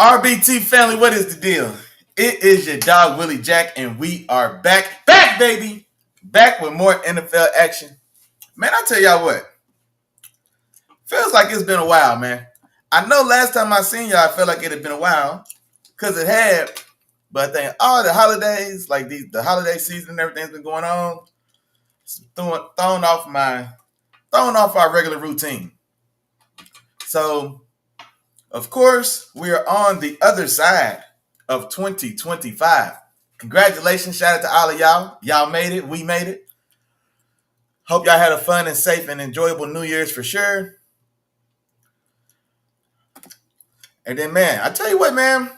RBT family, what is the deal? It is your dog Willie Jack, and we are back, baby, back with more NFL action. Man, I tell y'all what, feels like it's been a while, man. I know last time I seen y'all, I felt like it had been a while, because it had. But I think all the holidays, like the holiday season and everything's been going on, it's thrown off our regular routine. So, of course, we are on the other side of 2025. Congratulations. Shout out to all of y'all. Y'all made it. We made it. Hope y'all had a fun and safe and enjoyable New Year's for sure. And then, man, I tell you what, man,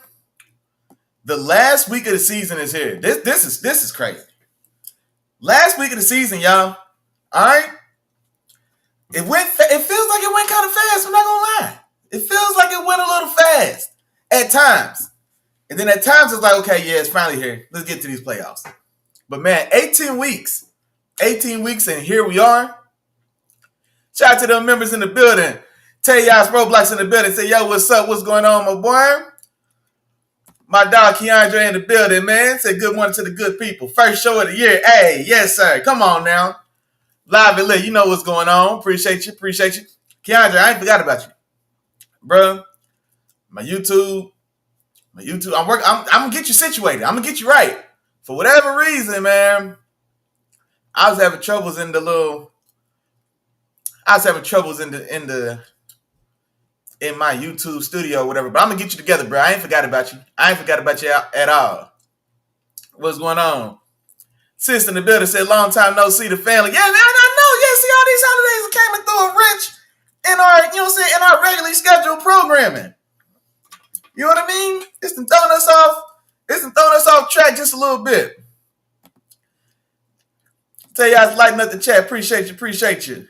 the last week of the season is here. This is crazy. Last week of the season, y'all. All right. It feels like it went kind of fast. I'm not gonna lie. It feels like it went a little fast at times. And then at times it's like, okay, yeah, it's finally here. Let's get to these playoffs. But man, 18 weeks. 18 weeks and here we are. Shout out to them members in the building. Tell y'all Roblox in the building. Say, yo, what's up? What's going on, my boy? My dog Keandre in the building, man. Say good morning to the good people. First show of the year. Hey, yes, sir. Come on now. Live and lit. You know what's going on. Appreciate you. Keandre, I ain't forgot about you. Bro, my YouTube. I'm gonna get you situated. I'm gonna get you right. For whatever reason, man, I was having troubles in my YouTube studio or whatever. But I'm gonna get you together, bro. I ain't forgot about you. At all. What's going on? Sis in the building said, long time no see the family. Yeah, man, I know. Yeah, see all these holidays came and threw a wrench in our regularly scheduled programming. You know what I mean? It's been throwing us off track just a little bit. Tell y'all to lighten up the chat. Appreciate you.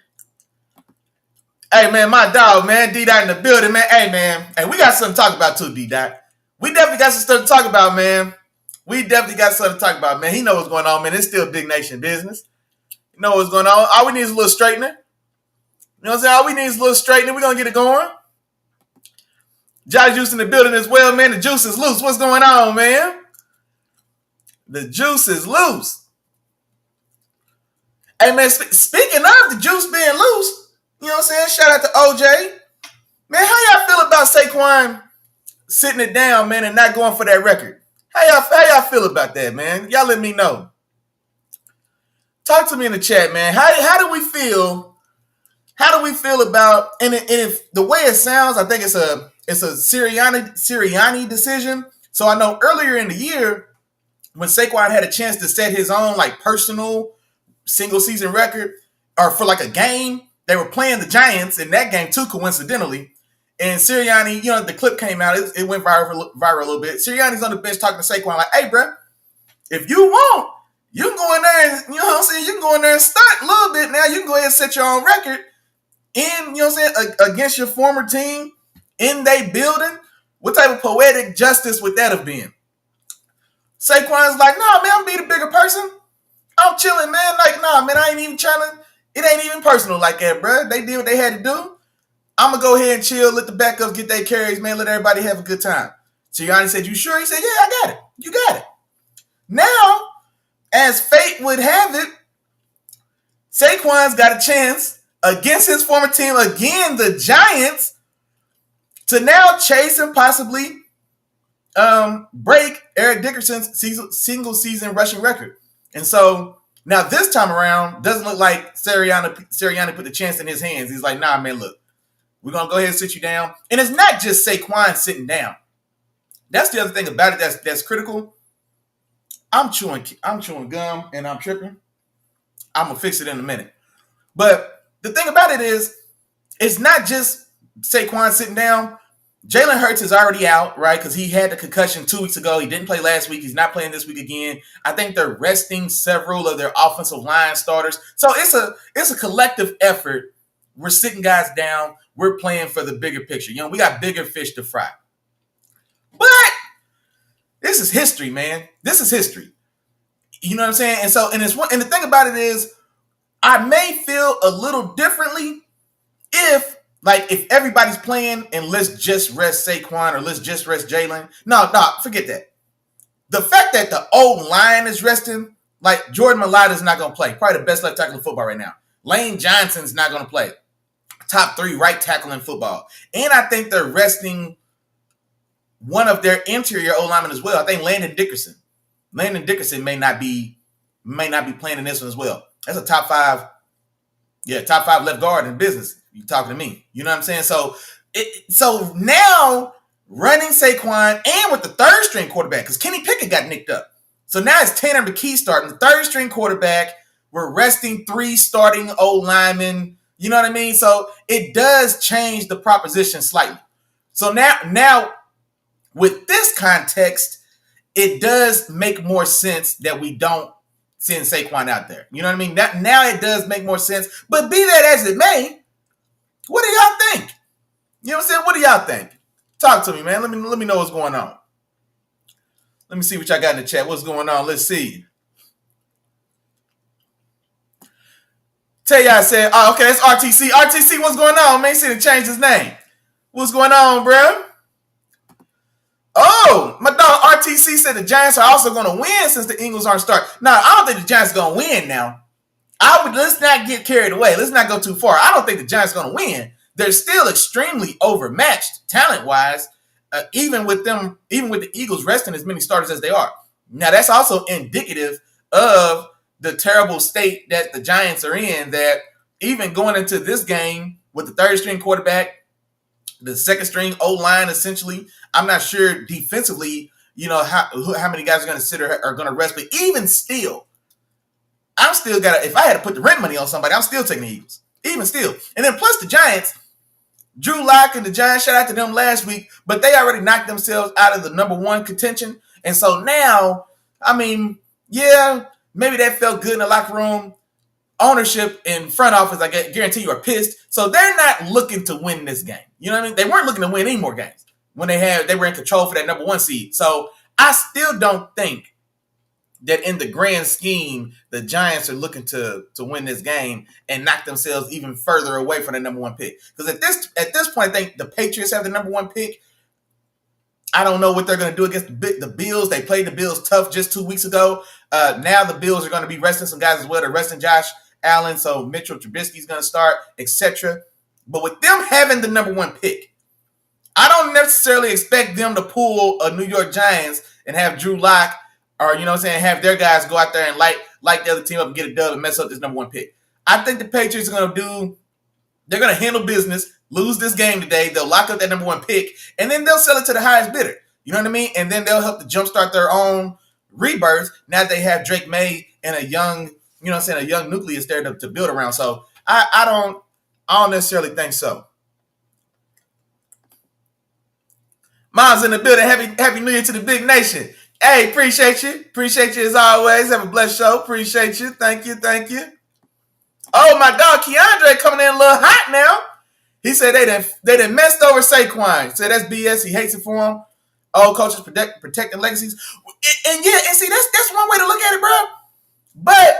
Hey, man, my dog, man, D-Dot in the building, man. Hey, man. Hey, we got something to talk about too, D-Dot. We definitely got some stuff to talk about, man. He know what's going on, man. It's still big nation business. You know what's going on. All we need is a little straightener. You know what I'm saying? All we need is a little straightener. We're going to get it going. Josh Juice in the building as well, man. The juice is loose. What's going on, man? The juice is loose. Hey, man, speaking of the juice being loose, you know what I'm saying? Shout out to OJ. Man, how y'all feel about Saquon sitting it down, man, and not going for that record? How y'all feel about that, man? Y'all let me know. Talk to me in the chat, man. How do we feel? How do we feel about and if the way it sounds, I think it's a Sirianni decision. So I know earlier in the year when Saquon had a chance to set his own like personal single season record or for like a game, they were playing the Giants in that game too, coincidentally. And Sirianni, the clip came out. It went viral a little bit. Sirianni's on the bench talking to Saquon like, hey, bro, if you want, you can go in there and, you know what I'm saying? You can go in there and stunt a little bit now. You can go ahead and set your own record in, you know what I'm saying, against your former team in they building. What type of poetic justice would that have been? Saquon's like, nah, man, I'm be the bigger person. I'm chilling, man. Like, nah, man, I ain't even trying to, it ain't even personal like that, bro. They did what they had to do. I'm going to go ahead and chill, let the backups get their carries, man, let everybody have a good time. Sirianni said, you sure? He said, yeah, I got it. You got it. Now, as fate would have it, Saquon's got a chance against his former team, again, the Giants, to now chase and possibly break Eric Dickerson's single season rushing record. And so now this time around, doesn't look like Sirianni put the chance in his hands. He's like, nah, man, look, we're going to go ahead and sit you down. And it's not just Saquon sitting down. That's the other thing about it that's critical. I'm chewing gum and I'm tripping. I'm going to fix it in a minute. But the thing about it is, it's not just Saquon sitting down. Jalen Hurts is already out, right? Because he had the concussion 2 weeks ago. He didn't play last week. He's not playing this week again. I think they're resting several of their offensive line starters. So it's a collective effort. We're sitting guys down. We're playing for the bigger picture. We got bigger fish to fry. But this is history, man. This is history. You know what I'm saying? And so, and the thing about it is, I may feel a little differently if Like, if everybody's playing and let's just rest Saquon or let's just rest Jalen. No, forget that. The fact that the old line is resting, like Jordan Mailata's not going to play. Probably the best left tackle in football right now. Lane Johnson's not going to play. Top 3 right tackle in football. And I think they're resting one of their interior O-linemen as well. I think Landon Dickerson. Landon Dickerson may not be playing in this one as well. That's a top 5 left guard in business. You talking to me. You know what I'm saying? So now running Saquon and with the third string quarterback, because Kenny Pickett got nicked up. So now it's Tanner McKee starting, the third string quarterback. We're resting 3 starting O-linemen. You know what I mean? So it does change the proposition slightly. So now with this context, it does make more sense that we don't send Saquon out there. You know what I mean? Now it does make more sense. But be that as it may, what do y'all think? You know what I'm saying? What do y'all think? Talk to me, man. Let me know what's going on. Let me see what y'all got in the chat. What's going on? Let's see. Tell y'all said, oh, okay, it's RTC. RTC, what's going on, man? He said to change his name. What's going on, bro? Oh, my dog RTC said the Giants are also going to win since the Eagles aren't starting. No, I don't think the Giants are going to win now. Let's not get carried away. Let's not go too far. I don't think the Giants are going to win. They're still extremely overmatched talent-wise, even with the Eagles resting as many starters as they are. Now, that's also indicative of the terrible state that the Giants are in, that even going into this game with the third-string quarterback, the second-string O-line, essentially, I'm not sure defensively, how many guys are going to sit or are going to rest. But even still, I'm still if I had to put the rent money on somebody, I'm still taking the Eagles. Even still. And then plus the Giants, Drew Lock and the Giants, shout out to them last week, but they already knocked themselves out of the number 1 contention. And so now, I mean, yeah, maybe that felt good in the locker room. Ownership and front office, I guarantee you, are pissed. So they're not looking to win this game. You know what I mean? They weren't looking to win any more games when they were in control for that number 1 seed. So I still don't think that in the grand scheme, the Giants are looking to win this game and knock themselves even further away from the number 1 pick. Because at this point, I think the Patriots have the number 1 pick. I don't know what they're going to do against the Bills. They played the Bills tough just 2 weeks ago. Now the Bills are going to be resting some guys as well. They're resting Josh Allen, so Mitchell Trubisky's going to start, etc. But with them having the number 1 pick, I don't necessarily expect them to pull a New York Giants and have Drew Lock or, have their guys go out there and light the other team up and get a dub and mess up this number 1 pick. I think the Patriots are going to handle business, lose this game today. They'll lock up that number 1 pick, and then they'll sell it to the highest bidder. You know what I mean? And then they'll help to jumpstart their own rebirth now that they have Drake May and a young nucleus there to build around. So I don't necessarily think so. Miles in the building. Happy New Year to the big nation. Hey, appreciate you. Appreciate you as always. Have a blessed show. Appreciate you. Thank you. Oh, my dog Keandre coming in a little hot now. He said they done messed over Saquon. He said that's BS. He hates it for him. Oh, coaches protecting legacies. And see, that's one way to look at it, bro. But,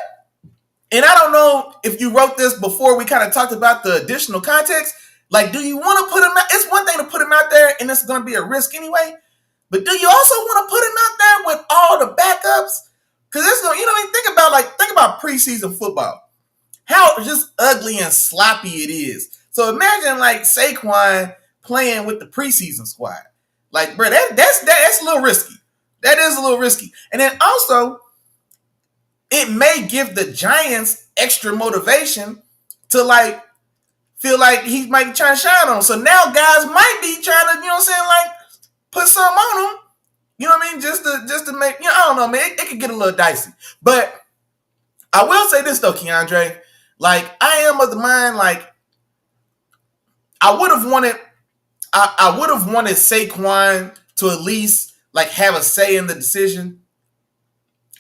and I don't know if you wrote this before we kind of talked about the additional context. Like, do you want to put him out? It's one thing to put him out there, and it's going to be a risk anyway. But do you also want to put him out there with all the backups? Because it's going to, think about preseason football. How just ugly and sloppy it is. So imagine like Saquon playing with the preseason squad. Like, bro, that's a little risky. That is a little risky. And then also, it may give the Giants extra motivation to like feel like he might be trying to shine on. So now guys might be trying to, put something on him. You know what I mean? Just to make, I don't know, man. It could get a little dicey. But I will say this though, Keandre. Like, I am of the mind, like, I would have wanted Saquon to at least like have a say in the decision.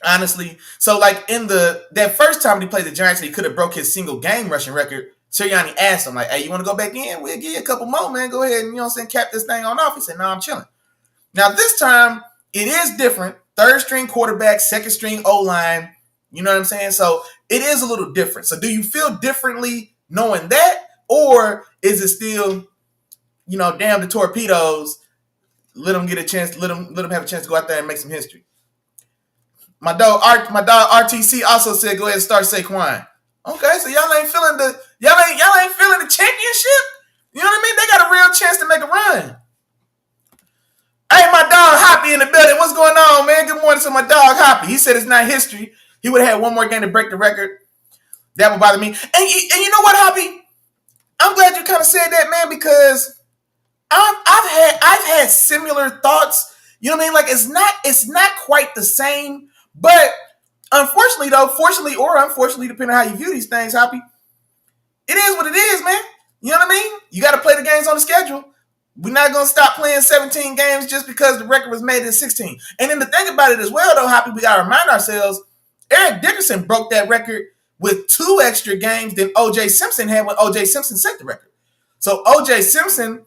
Honestly. So like that first time he played the Giants, he could have broke his single game rushing record. Sirianni asked him, like, hey, you want to go back in? We'll give you a couple more, man. Go ahead and, cap this thing on off. He said, no, I'm chilling. Now, this time, it is different. Third string quarterback, second string O-line. You know what I'm saying? So it is a little different. So do you feel differently knowing that? Or is it still, damn the torpedoes, let them get a chance, let them have a chance to go out there and make some history. My dog RTC also said go ahead and start Saquon. Okay, so y'all ain't feeling the championship. You know what I mean? They got a real chance to make a run. Hey, my dog Hoppy in the building. What's going on, man? Good morning to my dog Hoppy. He said it's not history. He would have had one more game to break the record. That would bother me. And you know what, Hoppy? I'm glad you kind of said that, man, because I've had similar thoughts. You know what I mean? Like it's not quite the same, but unfortunately, though, fortunately or unfortunately, depending on how you view these things, Hoppy, it is what it is, man. You know what I mean? You got to play the games on the schedule. We're not going to stop playing 17 games just because the record was made in 16. And then the thing about it as well, though, Hoppy, we got to remind ourselves, Eric Dickerson broke that record with 2 extra games than O.J. Simpson had when O.J. Simpson set the record. So O.J. Simpson,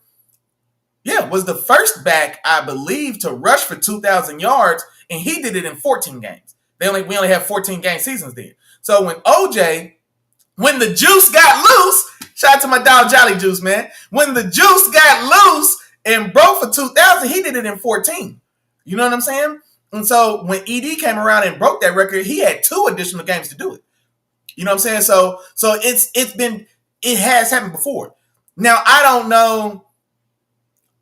was the first back, I believe, to rush for 2,000 yards, and he did it in 14 games. We only have 14 game seasons then. So when the juice got loose, shout out to my dog Jolly Juice, man. When the juice got loose and broke for 2,000, he did it in 14. You know what I'm saying? And so when ED came around and broke that record, he had 2 additional games to do it. You know what I'm saying? So it has happened before. Now I don't know.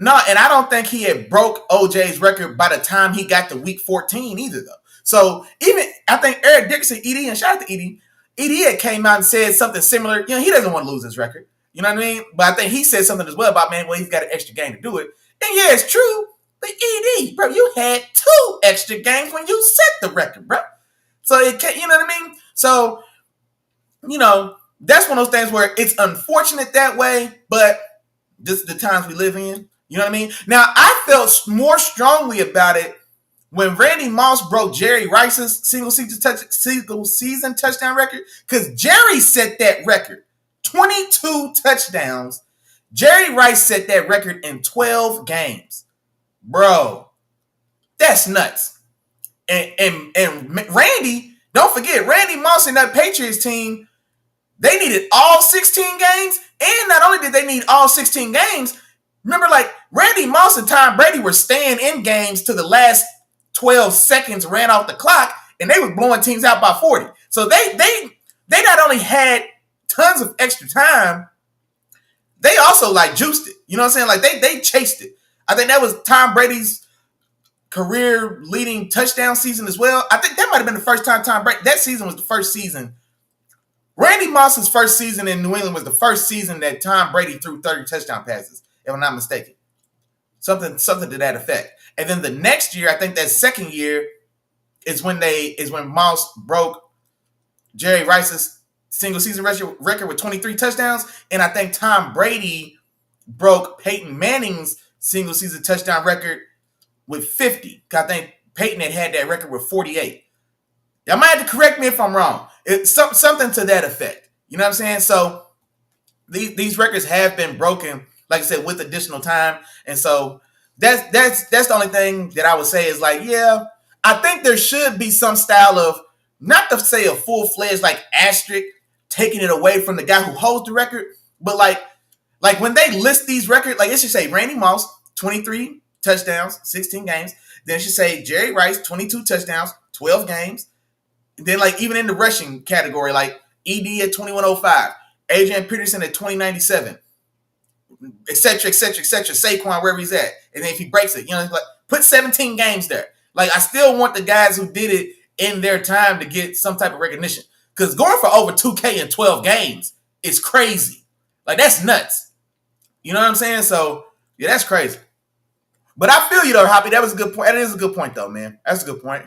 No, and I don't think he had broke OJ's record by the time he got to week 14 either, though. So even I think Eric Dickerson, ED, and shout out to ED had came out and said something similar. He doesn't want to lose his record. You know what I mean? But I think he said something as well about, he's got an extra game to do it. And yeah, it's true. But ED, bro, you had 2 extra games when you set the record, bro. So it can't, you know what I mean? So, that's one of those things where it's unfortunate that way, but this is the times we live in. You know what I mean? Now, I felt more strongly about it when Randy Moss broke Jerry Rice's single season touchdown record, because Jerry set that record, 22 touchdowns. Jerry Rice set that record in 12 games. Bro, that's nuts. And Randy, don't forget, Randy Moss and that Patriots team, they needed all 16 games, and not only did they need all 16 games, remember, like, Randy Moss and Tom Brady were staying in games to the last 12 seconds ran off the clock, and they were blowing teams out by 40. So they not only had tons of extra time, they also, like, juiced it. You know what I'm saying? Like, they chased it. I think that was Tom Brady's career-leading touchdown season as well. I think that might have been the first time that season was the first season. Randy Moss's first season in New England was the first season that Tom Brady threw 30 touchdown passes, if I'm not mistaken. Something to that effect. And then the next year, I think that second year is when Moss broke Jerry Rice's single season record with 23 touchdowns. And I think Tom Brady broke Peyton Manning's single season touchdown record with 50. I think Peyton had that record with 48. Y'all might have to correct me if I'm wrong. It's something to that effect. You know what I'm saying? So these records have been broken, like I said, with additional time. And so that's the only thing that I would say is, like, yeah, I think there should be some style of, not to say a full-fledged, like, asterisk taking it away from the guy who holds the record, but like when they list these records, like, it should say Randy Moss, 23 touchdowns, 16 games. Then it should say Jerry Rice, 22 touchdowns, 12 games. And then, like, even in the rushing category, like ED at 2105, Adrian Peterson at 2097, et cetera, Saquon wherever he's at. And then if he breaks it, like, put 17 games there. Like, I still want the guys who did it in their time to get some type of recognition. Because going for over 2K in 12 games is crazy. Like, that's nuts. You know what I'm saying? So, yeah, that's crazy. But I feel you, though, Hoppy. That was a good point. That is a good point, though, man. That's a good point.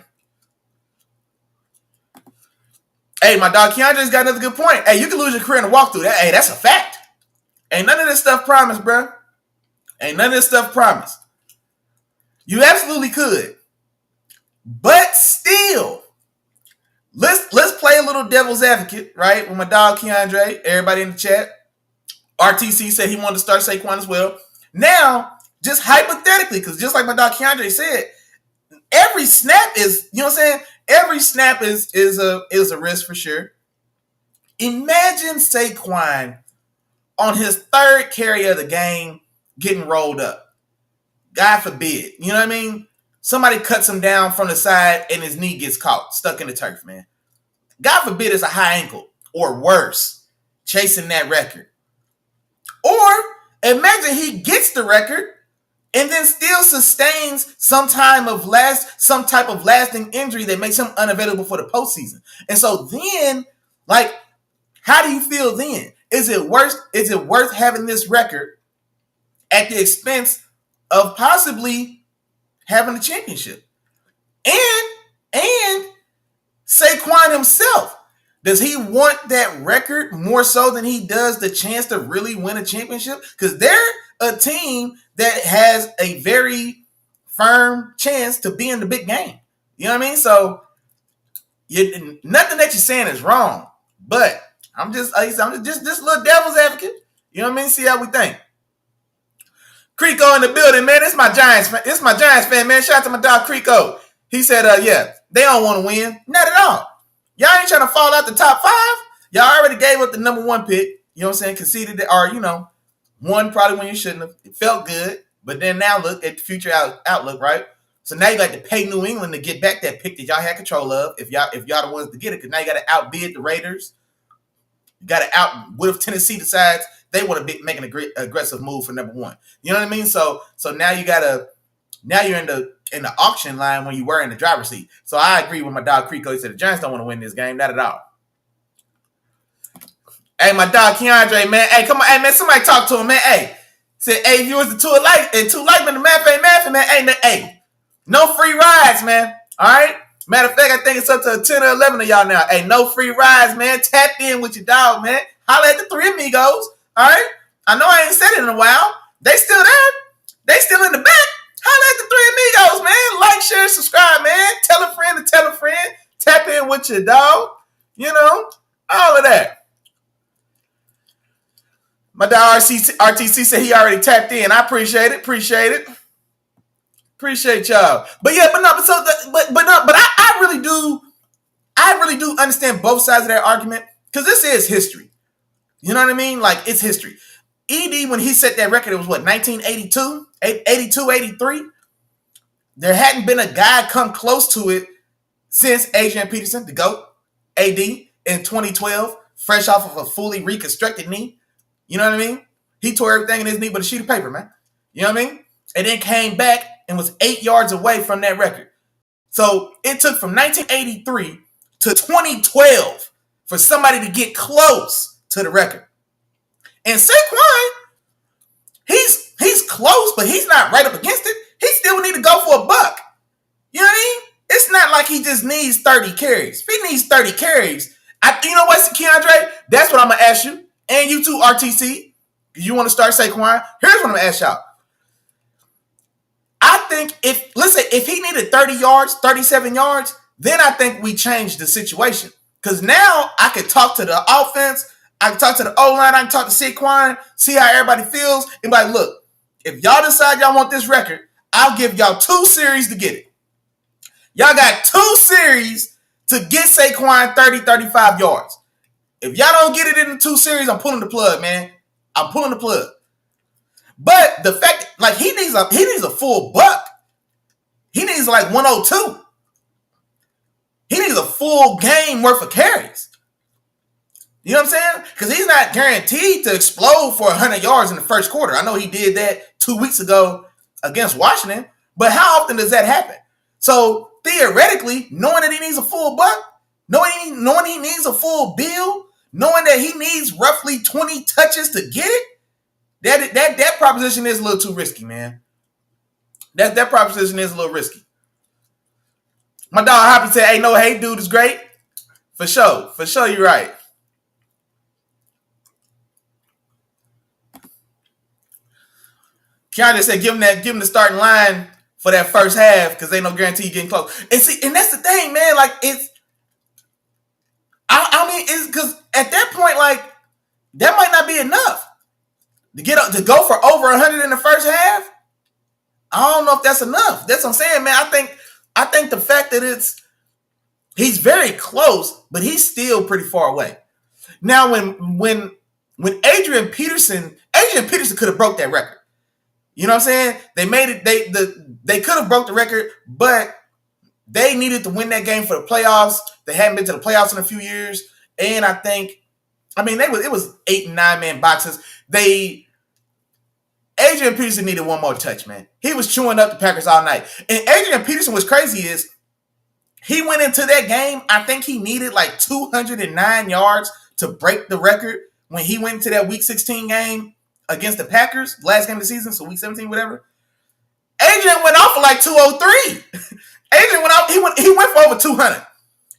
Hey, my dog Keandre's got another good point. Hey, you can lose your career in a walkthrough. Hey, that's a fact. Ain't none of this stuff promised, bro. Ain't none of this stuff promised. You absolutely could. But still, let's play a little devil's advocate, right? With my dog Keandre, everybody in the chat. RTC said he wanted to start Saquon as well. Now, just hypothetically, because just like my dog Keandre said, every snap is, you know what I'm saying? Every snap is a risk for sure. Imagine Saquon on his third carry of the game getting rolled up. God forbid. You know what I mean? Somebody cuts him down from the side and his knee gets caught, stuck in the turf, man. God forbid it's a high ankle or worse, chasing that record. Or imagine he gets the record and then still sustains some type of lasting injury that makes him unavailable for the postseason. And so then, like, how do you feel then? Is it worth having this record at the expense of possibly having a championship? And Saquon himself, does he want that record more so than he does the chance to really win a championship? Because they're a team that has a very firm chance to be in the big game. You know what I mean? So nothing that you're saying is wrong, but I'm just this little devil's advocate. You know what I mean? See how we think. Creco in the building, man. It's my Giants fan, man. Shout out to my dog Creco. He said, yeah, they don't want to win. Not at all. Y'all ain't trying to fall out the top 5. Y'all already gave up the number 1 pick. You know what I'm saying? Conceded it, or, won probably when you shouldn't have. It felt good. But then now look at the future outlook, right? So now you got to pay New England to get back that pick that y'all had control of if y'all the ones to get it. Because now you got to outbid the Raiders. You got to what if Tennessee decides they want to be making an aggressive move for number 1? You know what I mean? So now you're in the auction line when you were in the driver's seat. So I agree with my dog Creco. He said the Giants don't want to win this game. Not at all. Hey, my dog Keandre, man. Hey, come on. Hey, man, somebody talk to him, man. Hey. Said, hey, if you was the two alike, man, the math ain't mathing, man. Hey, no free rides, man. All right? Matter of fact, I think it's up to 10 or 11 of y'all now. Hey, no free rides, man. Tap in with your dog, man. Holla at the 3 amigos. All right? I know I ain't said it in a while. They still there. They still in the back. Holla at the 3 amigos, man. Like, share, subscribe, man. Tell a friend to tell a friend. Tap in with your dog. All of that. My dog RTC said he already tapped in. I appreciate it. Appreciate y'all. But yeah, I really do understand both sides of that argument because this is history. You know what I mean? Like, it's history. ED, when he set that record, it was 1982, 82, 83. There hadn't been a guy come close to it since Adrian Peterson, the GOAT, AD, in 2012, fresh off of a fully reconstructed knee. You know what I mean? He tore everything in his knee but a sheet of paper, man. You know what I mean? And then came back and was 8 yards away from that record. So it took from 1983 to 2012 for somebody to get close to the record. And Saquon, he's close, but he's not right up against it. He still would need to go for a buck. You know what I mean? It's not like he just needs 30 carries. If he needs 30 carries, you know what, Keandre? That's what I'm going to ask you. And you too, RTC. You want to start Saquon? Here's what I'm going to ask y'all. I think if he needed 30 yards, 37 yards, then I think we change the situation. Because now I can talk to the offense, I can talk to the O-line, I can talk to Saquon, see how everybody feels, and be like, look, if y'all decide y'all want this record, I'll give y'all 2 series to get it. Y'all got 2 series to get Saquon 30, 35 yards. If y'all don't get it in the 2 series, I'm pulling the plug, man. I'm pulling the plug. But the fact, like, he needs a full buck. He needs like 102. He needs a full game worth of carries. You know what I'm saying? Because he's not guaranteed to explode for 100 yards in the first quarter. I know he did that 2 weeks ago against Washington, but how often does that happen? So theoretically, knowing that he needs a full buck, knowing he needs a full bill, knowing that he needs roughly 20 touches to get it, that proposition is a little too risky, man. That proposition is a little risky. My dog Hoppy said, hey, dude is great. For sure, you're right. Keandre said, give him the starting line for that first half because ain't no guarantee getting close. And that's the thing, man. Like, it's because at that point, like, that might not be enough to go for over 100 in the first half. I don't know if that's enough. That's what I'm saying, man. I think the fact that he's very close, but he's still pretty far away. Now, when when Adrian Peterson could have broke that record. You know what I'm saying? They made it. They could have broke the record, but they needed to win that game for the playoffs. They hadn't been to the playoffs in a few years, and it was 8 and 9 man boxes. Adrian Peterson needed one more touch, man. He was chewing up the Packers all night. And Adrian Peterson, what's crazy is he went into that game, I think he needed like 209 yards to break the record when he went into that Week 16 game against the Packers, last game of the season, so Week 17, whatever. Adrian went off for like 203. Adrian went off, he went for over 200.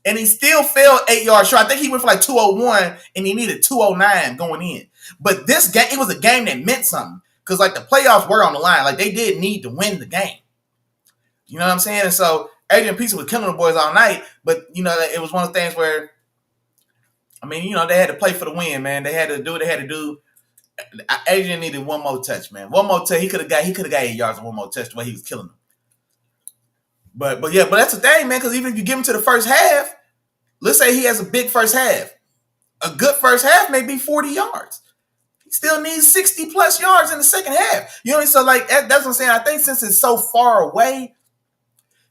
And he still fell 8 yards short. I think he went for like 201, and he needed 209 going in. But this game, it was a game that meant something. Because, like, the playoffs were on the line. Like, they did need to win the game. You know what I'm saying? And so, Adrian Peterson was killing the boys all night. But, it was one of the things where, they had to play for the win, man. They had to do what they had to do. Adrian needed one more touch, man. One more touch. He could have got 8 yards and one more touch the way he was killing them. But that's the thing, man, because even if you give him to the first half, let's say he has a big first half. A good first half may be 40 yards. He still needs 60-plus yards in the second half. You know what I mean? So, like, that's what I'm saying. I think since it's so far away,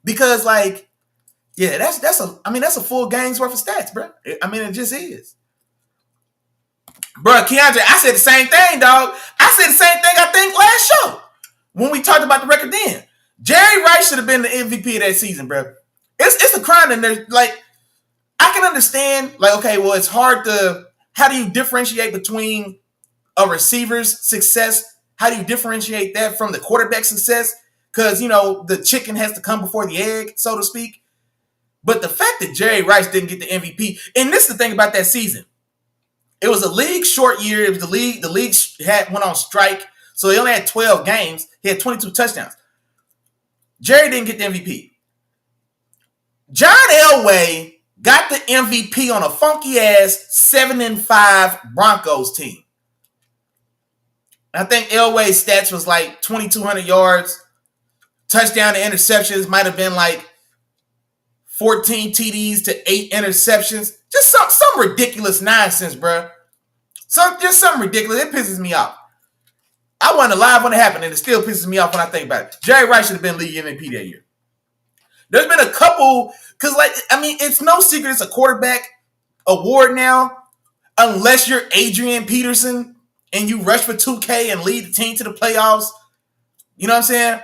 because, like, yeah, that's a full game's worth of stats, bro. It just is. Bro, Keandre, I said the same thing, dog. I said the same thing, I think, last show when we talked about the record then. Jerry Rice should have been the MVP of that season, bro. It's a crime, and there's, like, I can understand, like, okay, well, it's hard to, how do you differentiate between a receiver's success? How do you differentiate that from the quarterback's success? Because, the chicken has to come before the egg, so to speak. But the fact that Jerry Rice didn't get the MVP, and this is the thing about that season. It was a league short year. It was the league went on strike, so he only had 12 games. He had 22 touchdowns. Jerry didn't get the MVP. John Elway got the MVP on a funky-ass 7-5 Broncos team. I think Elway's stats was like 2,200 yards. Touchdown to interceptions might have been like 14 TDs to 8 interceptions. Just some ridiculous nonsense, bro. Just something ridiculous. It pisses me off. I wasn't alive when it happened, and it still pisses me off when I think about it. Jerry Rice should have been league MVP that year. There's been a couple, because, like, it's no secret it's a quarterback award now, unless you're Adrian Peterson and you rush for 2K and lead the team to the playoffs. You know what I'm saying?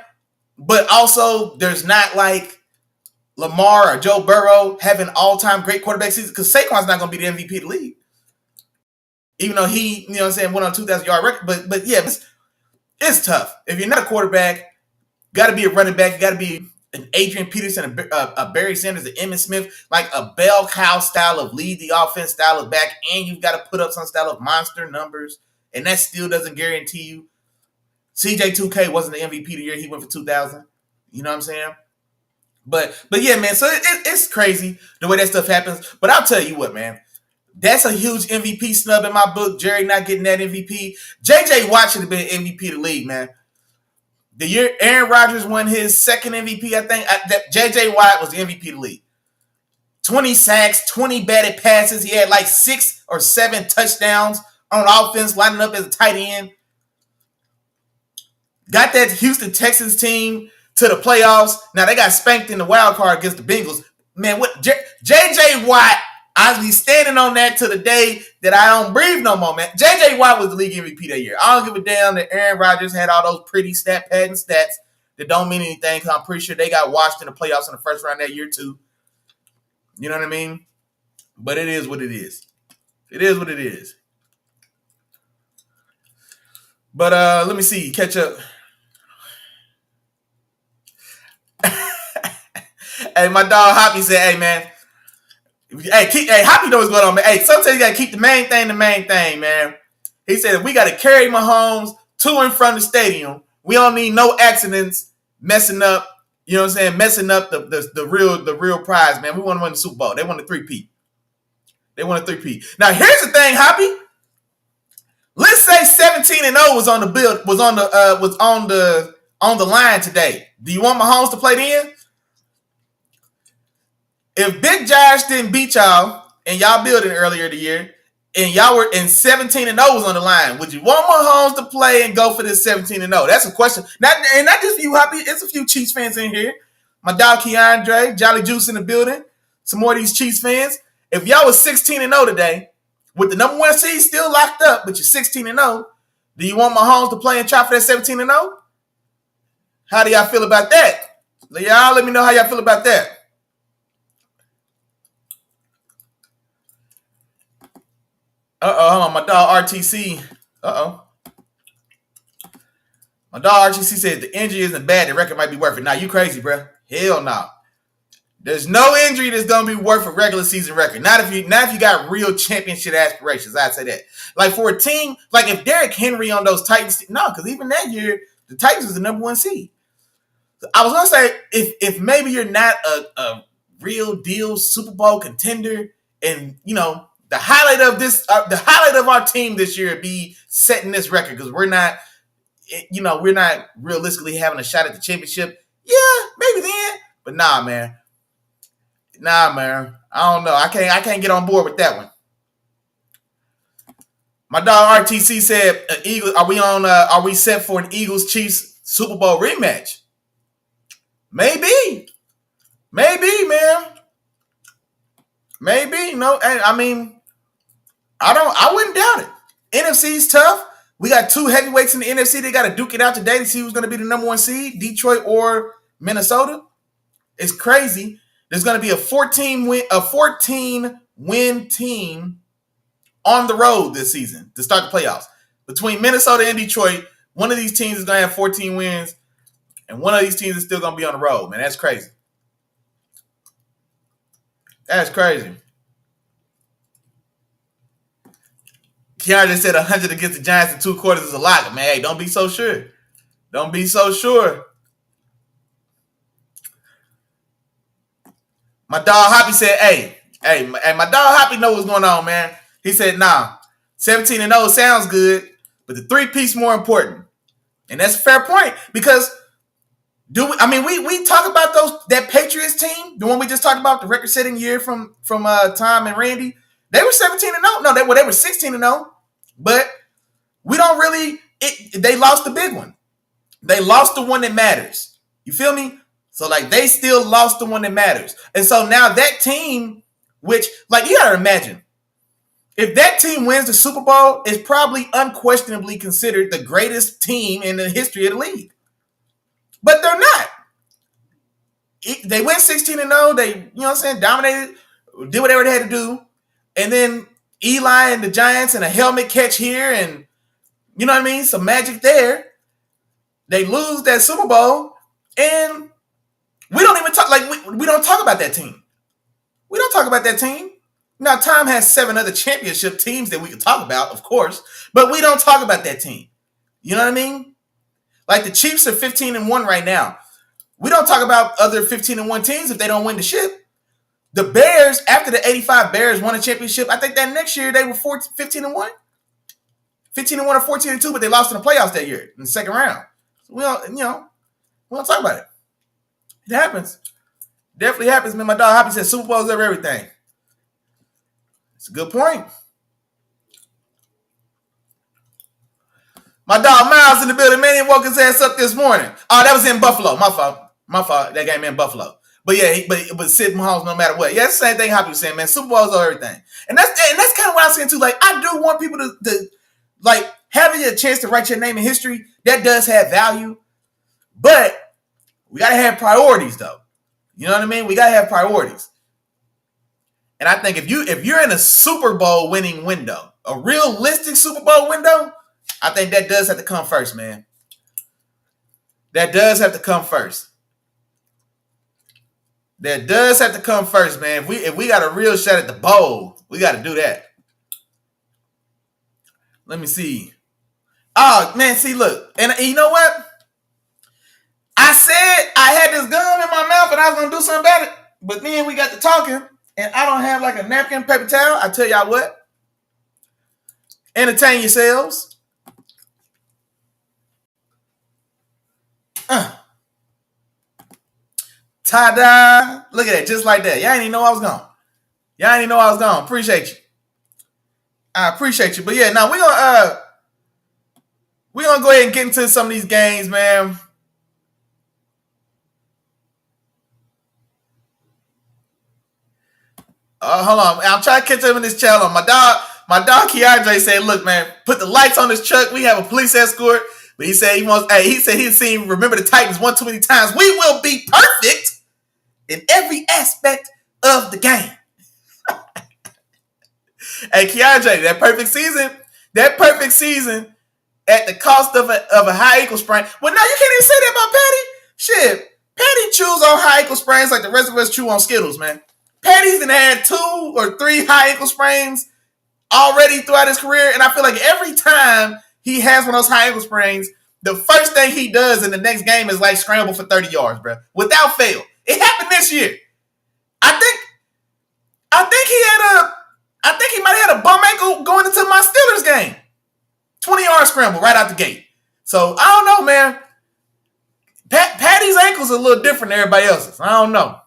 But also, there's not like Lamar or Joe Burrow having all-time great quarterback season, because Saquon's not going to be the MVP of the league. Even though he, went on a 2,000-yard record. But yeah, it's tough. If you're not a quarterback, got to be a running back. You got to be an Adrian Peterson, a Barry Sanders, an Emmitt Smith, like a bell cow style of lead the offense style of back, and you've got to put up some style of monster numbers, and that still doesn't guarantee you. CJ2K wasn't the MVP of the year. He went for 2,000. You know what I'm saying? But yeah, man, so it's crazy the way that stuff happens. But I'll tell you what, man. That's a huge MVP snub in my book. Jerry not getting that MVP. J.J. Watt should have been MVP of the league, man. The year Aaron Rodgers won his second MVP, I think, J.J. Watt was the MVP of the league. 20 sacks, 20 batted passes. He had like 6 or 7 touchdowns on offense, lining up as a tight end. Got that Houston Texans team to the playoffs. Now, they got spanked in the wild card against the Bengals. Man, what J.J. Watt, I'll be standing on that to the day that I don't breathe no more, man. J.J. Watt was the league MVP that year. I don't give a damn that Aaron Rodgers had all those pretty stat padding stats that don't mean anything, because I'm pretty sure they got washed in the playoffs in the first round that year too. You know what I mean? But it is what it is. It is what it is. But let me see. Catch up. Hey, my dog Hoppy said, hey, man. Hey, Hoppy knows what's going on, man. Hey, sometimes you got to keep the main thing, man. He said, if we got to carry Mahomes to and from the stadium, we don't need no accidents messing up, you know what I'm saying, messing up the real prize, man. We want to win the Super Bowl. They want a 3-peat. Now, here's the thing, Hoppy. Let's say 17-0 was on the line today. Do you want Mahomes to play then? If Big Josh didn't beat y'all and y'all building earlier the year, and y'all were in 17-0 was on the line, would you want Mahomes to play and go for this 17-0? That's a question. Not just you, Hoppy. It's a few Chiefs fans in here. My dog Keandre, Jolly Juice in the building. Some more of these Chiefs fans. If y'all was 16-0 today, with the number one seed still locked up, but you're 16-0, do you want Mahomes to play and try for that 17-0? How do y'all feel about that? Y'all let me know how y'all feel about that. Hold on. My dog RTC. My dog RTC said the injury isn't bad. The record might be worth it. Nah, you crazy, bro. Hell no. Nah. There's no injury that's gonna be worth a regular season record. Not if you got real championship aspirations. I'd say that. Like for a team, like if Derrick Henry on those Titans, no, because even that year the Titans was the number one seed. I was gonna say if maybe you're not a real deal Super Bowl contender, and you know the highlight of our team this year be setting this record because we're not realistically having a shot at the championship. Yeah, maybe then, but nah, man. I don't know. I can't get on board with that one. My dog RTC said, "Eagles, are we set for an Eagles Chiefs Super Bowl rematch?" Maybe, man. Maybe. No, I mean, I wouldn't doubt it. NFC's tough. We got two heavyweights in the NFC. They got to duke it out today to see who's going to be the number one seed, Detroit or Minnesota. It's crazy. There's going to be a 14 win team on the road this season to start the playoffs. Between Minnesota and Detroit, one of these teams is going to have 14 wins, and one of these teams is still going to be on the road. Man, that's crazy. That's crazy. Keanu just said 100 against the Giants in 2 quarters is a lot. Man, hey, don't be so sure. Don't be so sure. My dog Hoppy said, hey, my dog Hoppy know what's going on, man. He said, nah, 17-0 sounds good, but the 3-piece more important. And that's a fair point because we talk about that Patriots team, the one we just talked about, the record-setting year from Tom and Randy. They were 17-0. No, they were 16-0. But we don't really they lost the big one. They lost the one that matters. You feel me? So like they still lost the one that matters. And so now that team, which like you gotta imagine, if that team wins the Super Bowl, it's probably unquestionably considered the greatest team in the history of the league. But they're not. They went 16-0. They, you know what I'm saying, dominated, did whatever they had to do. And then Eli and the Giants and a helmet catch here and, you know what I mean, some magic there. They lose that Super Bowl and we don't even talk, like, we don't talk about that team. We don't talk about that team. Now, Tom has 7 other championship teams that we can talk about, of course, but we don't talk about that team. You know what I mean? Like the Chiefs are 15-1 right now. We don't talk about other 15-1 teams if they don't win the ship. The Bears, after the 85 Bears won a championship, I think that next year they were 15-1. 15-1 or 14-2, but they lost in the playoffs that year in the second round. So we don't talk about it. It happens. Definitely happens, man. My dog Hoppy said Super Bowl's over everything. It's a good point. My dog Miles in the building, man, he woke his ass up this morning. Oh, that was in Buffalo. My fault. That game in Buffalo. But yeah, but Sid Mahomes, no matter what. Yeah, it's the same thing Hoppy was saying, man. Super Bowl's over everything. And that's kind of what I'm saying too. Like, I do want people to like having a chance to write your name in history. That does have value. But we gotta have priorities though. You know what I mean? We gotta have priorities. And I think if you're in a Super Bowl winning window, a realistic Super Bowl window, I think that does have to come first, man. That does have to come first. That does have to come first, man. If we got a real shot at the bowl, we got to do that. Let me see. Oh, man, see, look. And you know what? I said I had this gum in my mouth and I was going to do something about it. But then we got to talking and I don't have like a napkin, paper towel. I tell y'all what. Entertain yourselves. Ta-da. Look at that. Just like that. Y'all ain't even know I was gone. Appreciate you. I appreciate you. But yeah, now we're gonna go ahead and get into some of these games, man. Hold on. I'm trying to catch up in this channel. My dog Keandre said, look, man, put the lights on this truck. We have a police escort. But he said he said he's seen Remember the Titans one too many times. We will be perfect in every aspect of the game. Hey, Keandre, that perfect season at the cost of a high ankle sprain. Well, now you can't even say that about Patty. Shit. Patty chews on high ankle sprains like the rest of us chew on Skittles, man. Patty's had 2 or 3 high ankle sprains already throughout his career, and I feel like every time he has one of those high ankle sprains, the first thing he does in the next game is like scramble for 30 yards, bro, without fail. It happened this year. I think he might have had a bum ankle going into my Steelers game. 20-yard scramble right out the gate. So I don't know, man. Patty's ankle's a little different than everybody else's. I don't know.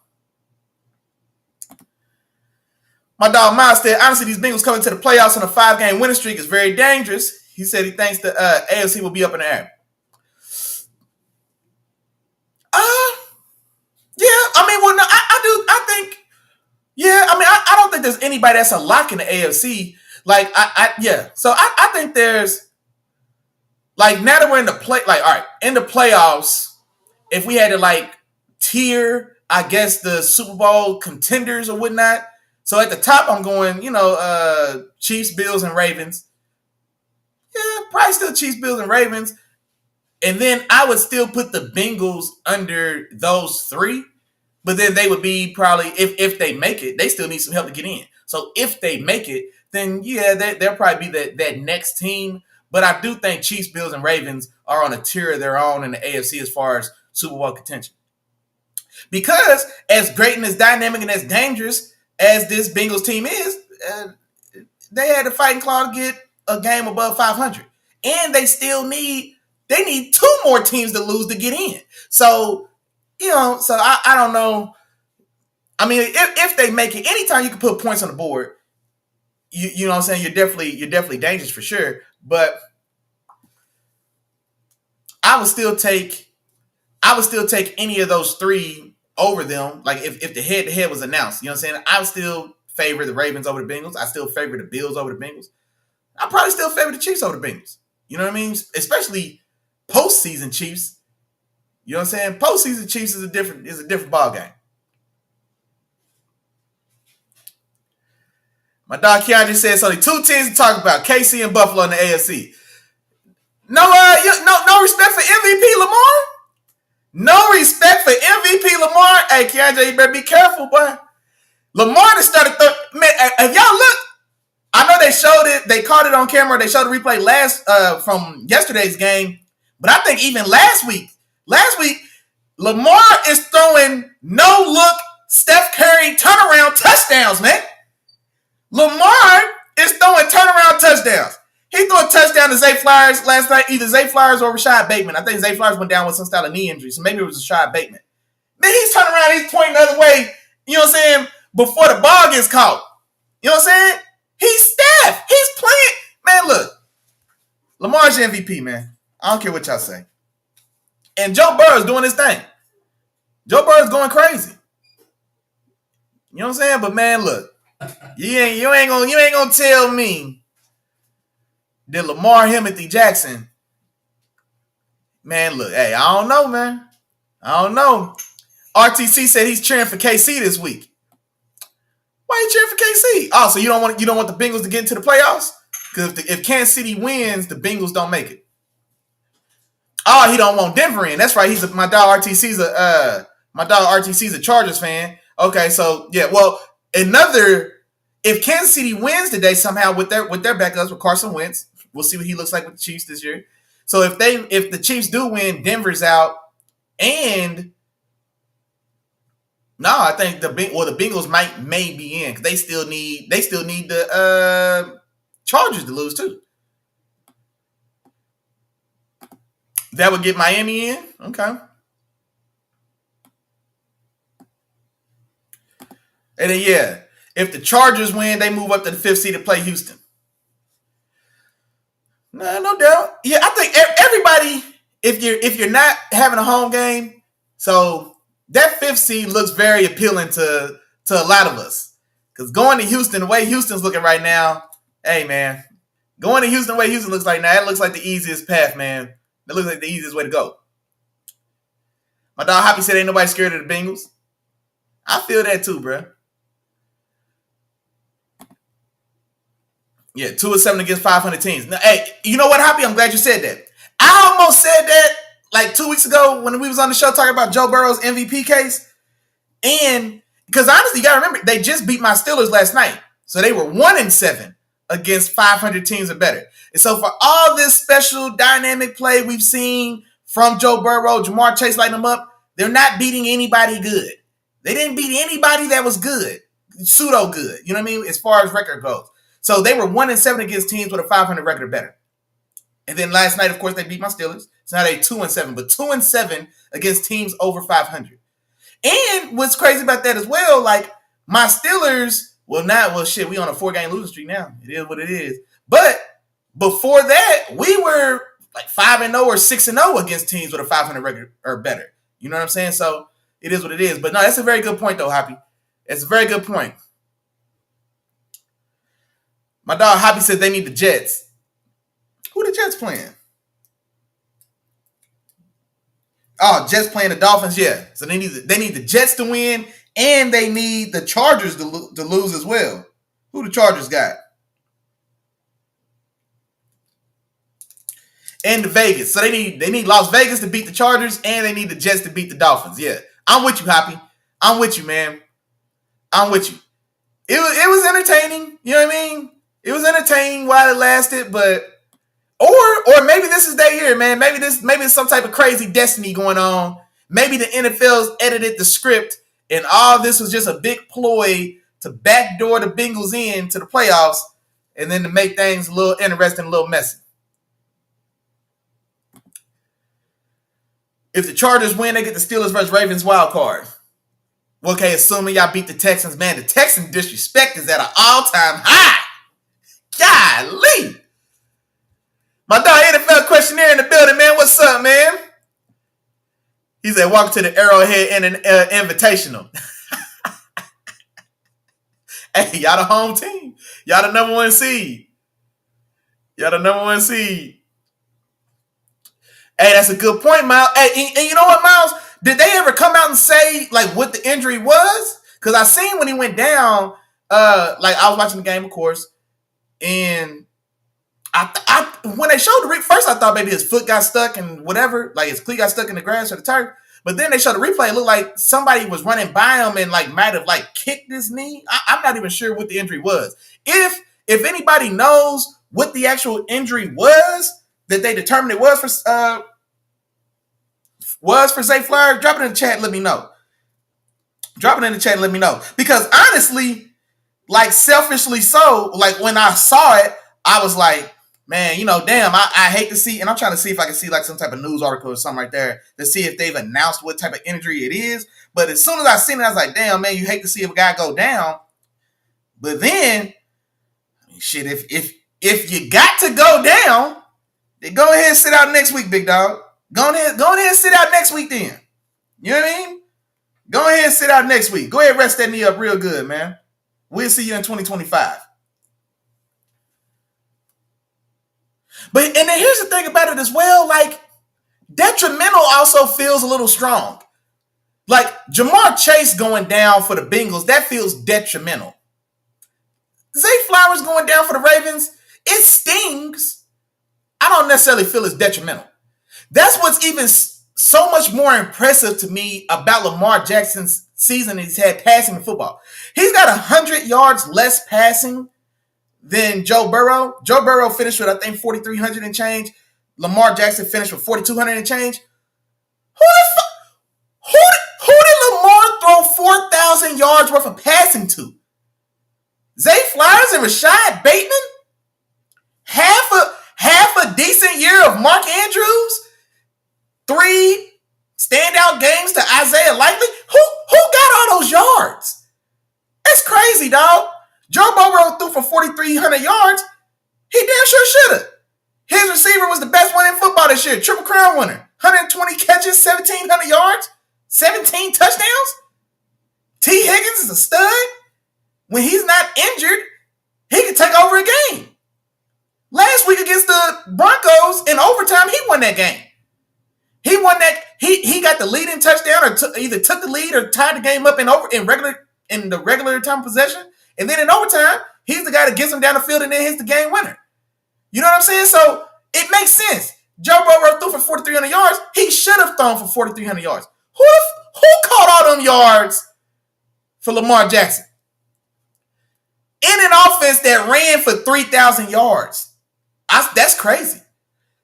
My dog Miles said, honestly, these Bengals coming to the playoffs on a 5-game winning streak is very dangerous. He said he thinks the AFC will be up in the air. Yeah, I mean, well, no, I do. I think, yeah, I mean, I don't think there's anybody that's a lock in the AFC. Like, yeah. So I think there's, like, now that we're in the all right, in the playoffs, if we had to, like, tier, I guess, the Super Bowl contenders or whatnot. So at the top, I'm going, Chiefs, Bills, and Ravens. Yeah, probably still Chiefs, Bills, and Ravens. And then I would still put the Bengals under those 3. But then they would be probably, if they make it, they still need some help to get in. So if they make it, then yeah, they'll probably be that next team. But I do think Chiefs, Bills, and Ravens are on a tier of their own in the AFC as far as Super Bowl contention. Because as great and as dynamic and as dangerous as this Bengals team is, they had a fighting claw to get a game above 500. And they need 2 more teams to lose to get in. So, I don't know. I mean, if they make it, anytime you can put points on the board, you know what I'm saying? You're definitely dangerous for sure. But I would still take any of those 3 over them. Like if the head-to-head was announced, you know what I'm saying? I would still favor the Ravens over the Bengals. I still favor the Bills over the Bengals. I probably still favor the Chiefs over the Bengals. You know what I mean? Especially postseason Chiefs. You know what I'm saying? Postseason Chiefs is a different ball game. My dog Keandre says it's only 2 teams to talk about: KC and Buffalo in the AFC. No respect for MVP Lamar. No respect for MVP Lamar. Hey, Keandre, you better be careful, boy. Lamar just started. Man, if y'all look, I know they showed it. They caught it on camera. They showed the replay from yesterday's game. But I think even last week, Lamar is throwing no-look Steph Curry turnaround touchdowns, man. Lamar is throwing turnaround touchdowns. He threw a touchdown to Zay Flowers last night, either Zay Flowers or Rashad Bateman. I think Zay Flowers went down with some style of knee injury, so maybe it was Rashad Bateman. Then he's turning around, he's pointing the other way, you know what I'm saying, before the ball gets caught. You know what I'm saying? He's Steph. He's playing. Man, look. Lamar's your MVP, man. I don't care what y'all say. And Joe Burrow's doing his thing. Joe Burrow's going crazy. You know what I'm saying? But man, look. You ain't gonna tell me that Lamar Timothy Jackson, man, look, hey, I don't know, man. I don't know. RTC said he's cheering for KC this week. Why are you cheering for KC? Oh, so you don't want the Bengals to get into the playoffs? Because if Kansas City wins, the Bengals don't make it. Oh, he don't want Denver in. That's right. My dog RTC's a Chargers fan. Okay, so yeah, well, if Kansas City wins today somehow with their backups with Carson Wentz, we'll see what he looks like with the Chiefs this year. So if the Chiefs do win, Denver's out, and no, I think the Bengals may be in because they still need the Chargers to lose too. That would get Miami in. Okay. And then yeah, if the Chargers win, they move up to the 5th seed to play Houston. No doubt. Yeah, I think everybody, if you're not having a home game, so that fifth seed looks very appealing to a lot of us. Because going to Houston, the way Houston's looking right now, hey man, going to Houston the way Houston looks like now, that looks like the easiest path, man. That looks like the easiest way to go. My dog Hoppy said ain't nobody scared of the Bengals. I feel that too, bro. Yeah, 2-7 against 500 teams. Now, hey, you know what, Hoppy? I'm glad you said that. I almost said that like 2 weeks ago when we was on the show talking about Joe Burrow's MVP case. And because honestly, you gotta remember, they just beat my Steelers last night. So they were 1-7 against 500 teams or better. And so for all this special dynamic play we've seen from Joe Burrow, Jamar Chase lighting them up, they're not beating anybody good. They didn't beat anybody that was good, pseudo good. You know what I mean? As far as record goes. So they were 1-7 against teams with a 500 record or better. And then last night, of course, they beat my Steelers. So now they 2-7, but 2-7 against teams over 500. And what's crazy about that as well, like my Steelers, we on a 4-game losing streak now. It is what it is. But before that, we were like 5-0 or 6-0 against teams with a 500 record or better. You know what I'm saying? So it is what it is. But no, that's a very good point though, Hoppy. It's a very good point. My dog Hoppy said they need the Jets. Who the Jets playing? Oh, Jets playing the Dolphins, yeah. So they need the Jets to win, and they need the Chargers to lose as well. Who the Chargers got? And the Vegas. So they need Las Vegas to beat the Chargers, and they need the Jets to beat the Dolphins. Yeah, I'm with you, Hoppy. I'm with you, man. I'm with you. It was entertaining. You know what I mean? It was entertaining while it lasted, but or maybe this is their year, man. Maybe it's some type of crazy destiny going on. Maybe the NFL's edited the script, and all this was just a big ploy to backdoor the Bengals into the playoffs, and then to make things a little interesting, a little messy. If the Chargers win, they get the Steelers versus Ravens wild card. Okay, assuming y'all beat the Texans, man, the Texan disrespect is at an all-time high. Golly. My dog NFL questionnaire in the building, man. What's up, man? He said, welcome to the Arrowhead Invitational. Hey, y'all the home team. Y'all the number one seed. Hey, that's a good point, Miles. Hey, and you know what, Miles? Did they ever come out and say like what the injury was? Because I seen when he went down, like I was watching the game, of course, and I when they showed the first, I thought maybe his foot got stuck and whatever, like his cleat got stuck in the grass or the turf. But then they showed the replay. It looked like somebody was running by him and like might have like kicked his knee. I'm not even sure what the injury was. If anybody knows what the actual injury was that they determined it was for Zay Flowers, drop it in the chat. Let me know. Because honestly, like selfishly so, like when I saw it, I was like, man, damn, I hate to see, and I'm trying to see if I can see like some type of news article or something right there to see if they've announced what type of injury it is. But as soon as I seen it, I was like, damn, man, you hate to see a guy go down. But then, shit, if you got to go down, then go ahead and sit out next week, big dog. Go ahead and sit out next week then. You know what I mean? Go ahead and sit out next week. Go ahead and rest that knee up real good, man. We'll see you in 2025. But and then here's the thing about it as well, like detrimental also feels a little strong. Like Jamar Chase going down for the Bengals, that feels detrimental. Zay Flowers going down for the Ravens, it stings. I don't necessarily feel it's detrimental. That's what's even so much more impressive to me about Lamar Jackson's season he's had passing in football. He's got 100 yards less passing than Joe Burrow. Joe Burrow finished with, I think, 4,300 and change. Lamar Jackson finished with 4,200 and change. Who did Lamar throw 4,000 yards worth of passing to? Zay Flowers and Rashad Bateman? Half a decent year of Mark Andrews? 3 standout games to Isaiah Likely? Who got all those yards? That's crazy, dog. Joe Burrow threw for 4,300 yards. He damn sure should have. His receiver was the best one in football this year. Triple Crown winner. 120 catches, 1,700 yards, 17 touchdowns. T. Higgins is a stud. When he's not injured, he can take over a game. Last week against the Broncos in overtime, he won that game. He won that. He got the lead in touchdown, or either took the lead or tied the game up in the regular time possession. And then in overtime, he's the guy that gets him down the field and then hits the game winner. You know what I'm saying? So it makes sense. Joe Burrow threw for 4,300 yards. He should have thrown for 4,300 yards. Who caught all them yards for Lamar Jackson? In an offense that ran for 3,000 yards. That's crazy.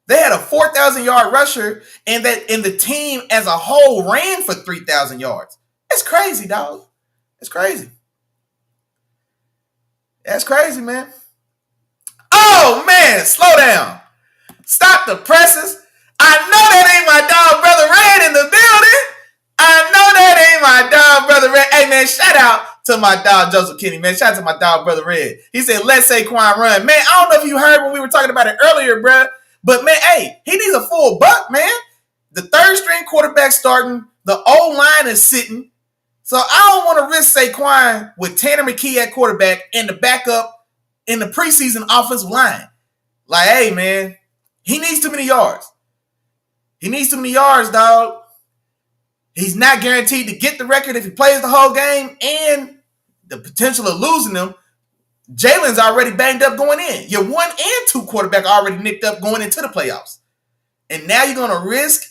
They had a 4,000-yard rusher, and the team as a whole ran for 3,000 yards. That's crazy, dog. That's crazy. That's crazy, man. Oh, man, slow down. Stop the presses. I know that ain't my dog, Brother Red, in the building. I know that ain't my dog, Brother Red. Hey, man, shout out to my dog, Joseph Kinney, man. Shout out to my dog, Brother Red. He said, let's Saquon run. Man, I don't know if you heard when we were talking about it earlier, bro. But, man, hey, he needs a full buck, man. The third-string quarterback starting. The O-line is sitting. So I don't want to risk Saquon with Tanner McKee at quarterback and the backup in the preseason offensive line. Like, hey, man, he needs too many yards. He needs too many yards, dog. He's not guaranteed to get the record if he plays the whole game, and the potential of losing them. Jalen's already banged up going in. Your 1 and 2 quarterback already nicked up going into the playoffs. And now you're going to risk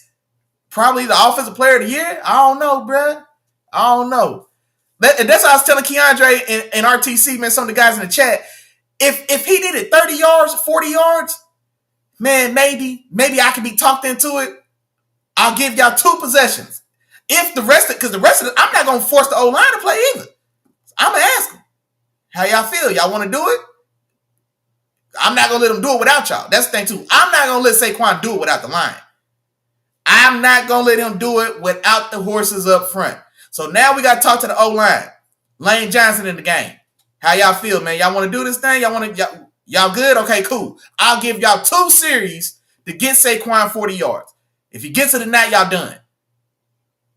probably the offensive player of the year? I don't know, bro. I don't know. That's what I was telling Keandre and RTC, man, some of the guys in the chat. If he needed 30 yards, 40 yards, man, maybe I could be talked into it. I'll give y'all 2 possessions. If the rest of it, I'm not going to force the O-line to play either. I'm going to ask them, how y'all feel? Y'all want to do it? I'm not going to let them do it without y'all. That's the thing, too. I'm not going to let Saquon do it without the line. I'm not going to let him do it without the horses up front. So now we got to talk to the O-line. Lane Johnson in the game. How y'all feel, man? Y'all want to do this thing? Y'all good? Okay, cool. I'll give y'all 2 series to get Saquon 40 yards. If he gets it tonight, y'all done.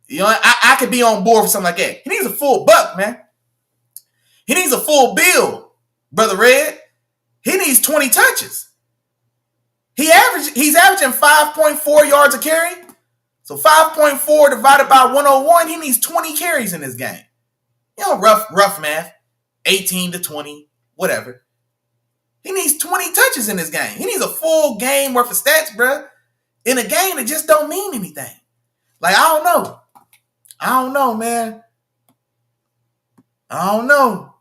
You know, I could be on board for something like that. He needs a full buck, man. He needs a full bill, Brother Red. He needs 20 touches. He's averaging 5.4 yards a carry. So 5.4 divided by 101, he needs 20 carries in this game. You know, rough math. 18 to 20, whatever. He needs 20 touches in this game. He needs a full game worth of stats, bro. In a game that just don't mean anything. Like, I don't know. I don't know, man. I don't know.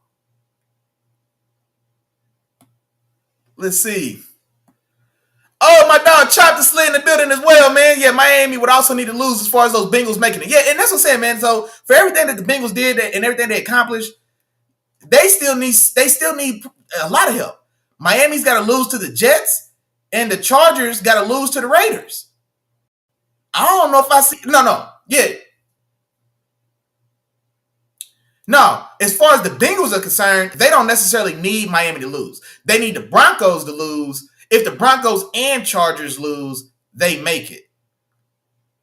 Let's see. Oh, my dog Chop the Slate in the building as well, man. Yeah, Miami would also need to lose as far as those Bengals making it. Yeah, and that's what I'm saying, man. So for everything that the Bengals did and everything they accomplished, they still need a lot of help. Miami's got to lose to the Jets, and the Chargers got to lose to the Raiders. I don't know if I see. No. Yeah. No, as far as the Bengals are concerned, they don't necessarily need Miami to lose. They need the Broncos to lose. If the Broncos and Chargers lose, they make it.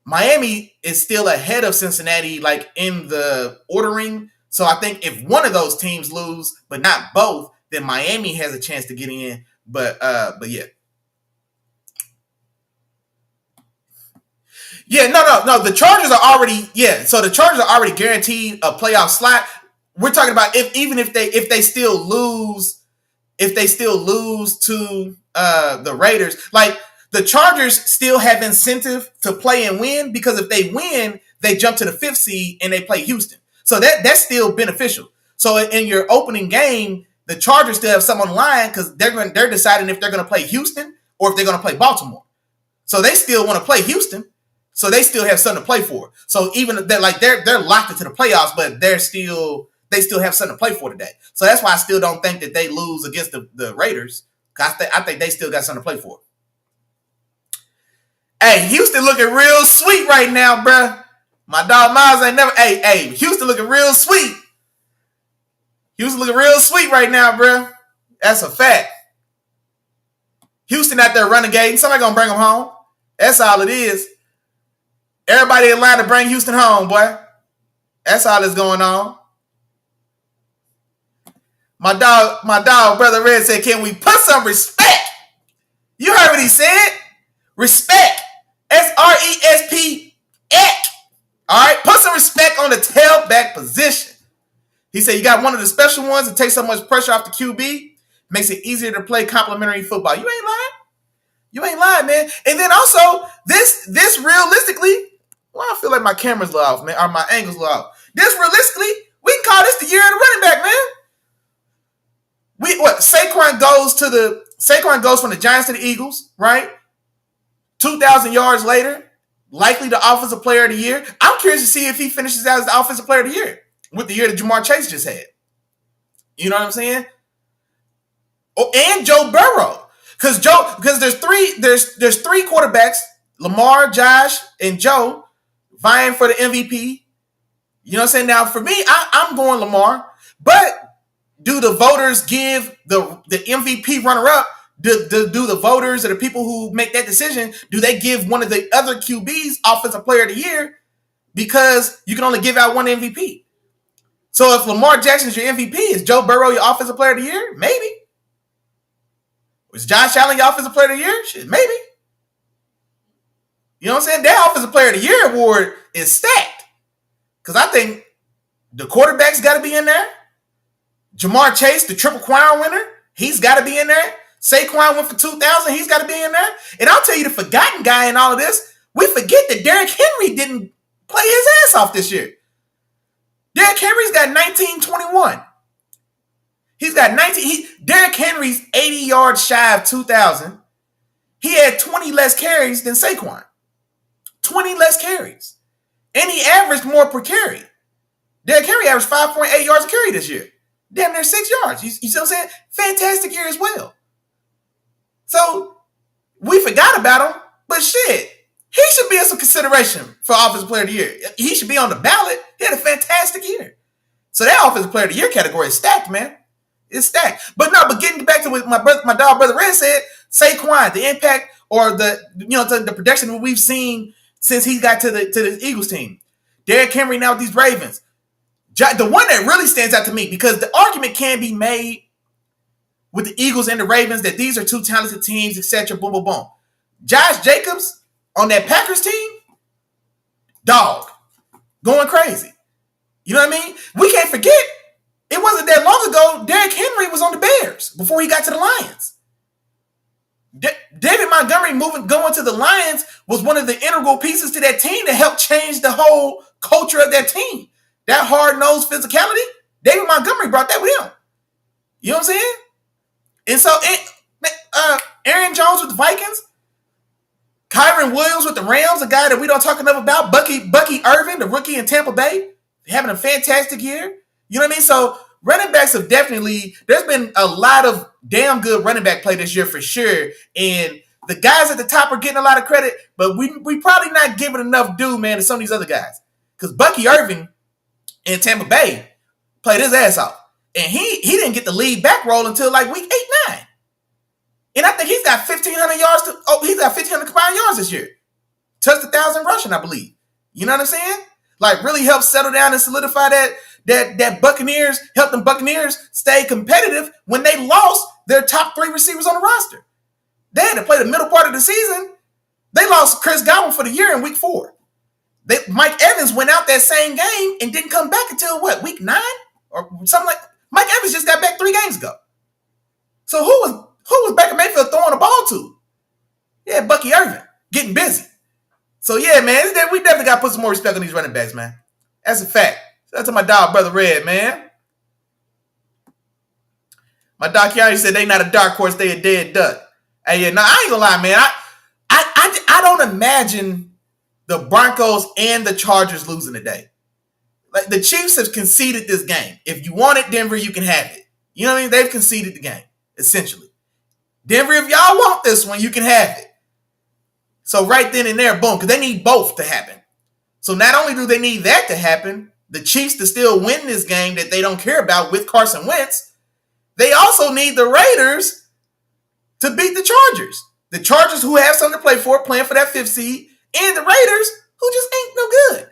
Miami is still ahead of Cincinnati, like in the ordering. So I think if one of those teams lose, but not both, then Miami has a chance to get in. But yeah. Yeah, no. The Chargers are already So the Chargers are already guaranteed a playoff slot. We're talking about if they still lose to the Raiders. Like the Chargers still have incentive to play and win because if they win, they jump to the 5th seed and they play Houston. So that's still beneficial. So in your opening game, the Chargers still have some on the line because they're deciding if they're going to play Houston or if they're going to play Baltimore. So they still want to play Houston. So they still have something to play for. So even they're locked into the playoffs, but they still have something to play for today. So that's why I still don't think that they lose against the Raiders. I think they still got something to play for. Hey, Houston looking real sweet right now, bruh. My dog Miles ain't never. Hey, Houston looking real sweet. Houston looking real sweet right now, bruh. That's a fact. Houston out there renegade. Somebody gonna bring them home. That's all it is. Everybody in line to bring Houston home, boy. That's all that's going on. My dog, Brother Red said, can we put some respect? You heard what he said. Respect. SRESP. All right, put some respect on the tailback position. He said, you got one of the special ones that takes so much pressure off the QB. Makes it easier to play complimentary football. You ain't lying. You ain't lying, man. And then also, this realistically, well, I feel like my camera's low off, man, or my angle's low off. This realistically, we can call this the year of the running back, man. Saquon goes from the Giants to the Eagles, right? 2,000 yards later, likely the offensive player of the year. I'm curious to see if he finishes out as the offensive player of the year with the year that Jamar Chase just had. You know what I'm saying? Oh, and Joe Burrow. Because there's three quarterbacks, Lamar, Josh, and Joe, vying for the MVP. You know what I'm saying? Now, for me, I'm going Lamar. But do the voters give the MVP runner-up, do the voters or the people who make that decision, do they give one of the other QBs offensive player of the year? Because you can only give out one MVP. So if Lamar Jackson's your MVP, is Joe Burrow your offensive player of the year? Maybe. Was Josh Allen your offensive player of the year? Shit, maybe. You know what I'm saying? That offensive player of the year award is stacked. Because I think the quarterback's got to be in there. Jamar Chase, the Triple Crown winner, he's got to be in there. Saquon went for 2,000. He's got to be in there. And I'll tell you the forgotten guy in all of this, we forget that Derrick Henry didn't play his ass off this year. Derrick Henry's got 1921. He's got 19. Derrick Henry's 80 yards shy of 2,000. He had 20 less carries than Saquon. 20 less carries. And he averaged more per carry. Derrick Henry averaged 5.8 yards a carry this year. Damn near 6 yards. You see what I'm saying? Fantastic year as well. So, we forgot about him, but shit, he should be in some consideration for Offensive Player of the Year. He should be on the ballot. He had a fantastic year. So that Offensive Player of the Year category is stacked, man. It's stacked. But getting back to what my dog, Brother Red said, Saquon, the impact or the production that we've seen since he got to the Eagles team. Derrick Henry now with these Ravens. The one that really stands out to me, because the argument can be made with the Eagles and the Ravens that these are two talented teams, etc. Boom, boom, boom. Josh Jacobs on that Packers team, dog, going crazy. You know what I mean? We can't forget, it wasn't that long ago, Derrick Henry was on the Bears before he got to the Lions. David Montgomery going to the Lions was one of the integral pieces to that team that helped change the whole culture of that team. That hard-nosed physicality, David Montgomery brought that with him. You know what I'm saying? And so, Aaron Jones with the Vikings, Kyron Williams with the Rams, a guy that we don't talk enough about, Bucky Irving, the rookie in Tampa Bay, having a fantastic year. You know what I mean? So, running backs have definitely, there's been a lot of damn good running back play this year for sure. And the guys at the top are getting a lot of credit, but we probably not giving enough due, man, to some of these other guys. Because Bucky Irving in Tampa Bay played his ass off. And he didn't get the lead back roll until like week 8-9. And I think he's got 1,500 yards. He's got 1,500 combined yards this year. Touched 1,000 rushing, I believe. You know what I'm saying? Like really helped settle down and solidify that Buccaneers, helped them Buccaneers stay competitive when they lost their top 3 receivers on the roster. They had to play the middle part of the season. They lost Chris Godwin for the year in week 4. Mike Evans went out that same game and didn't come back until week 9 or something like. Mike Evans just got back 3 games ago. So who was Baker Mayfield throwing the ball to? Yeah, Bucky Irving getting busy. So yeah, man, we definitely got to put some more respect on these running backs, man. That's a fact. Shout out to my dog, Brother Red, man. My dog Keanu said they not a dark horse, they a dead duck. Hey, yeah, no, I ain't gonna lie, man. I don't imagine the Broncos and the Chargers losing today. Like the Chiefs have conceded this game. If you want it, Denver, you can have it. You know what I mean? They've conceded the game, essentially. Denver, if y'all want this one, you can have it. So right then and there, boom, because they need both to happen. So not only do they need that to happen, the Chiefs to still win this game that they don't care about with Carson Wentz, they also need the Raiders to beat the Chargers. The Chargers, who have something to play for, playing for that fifth seed, and the Raiders, who just ain't no good.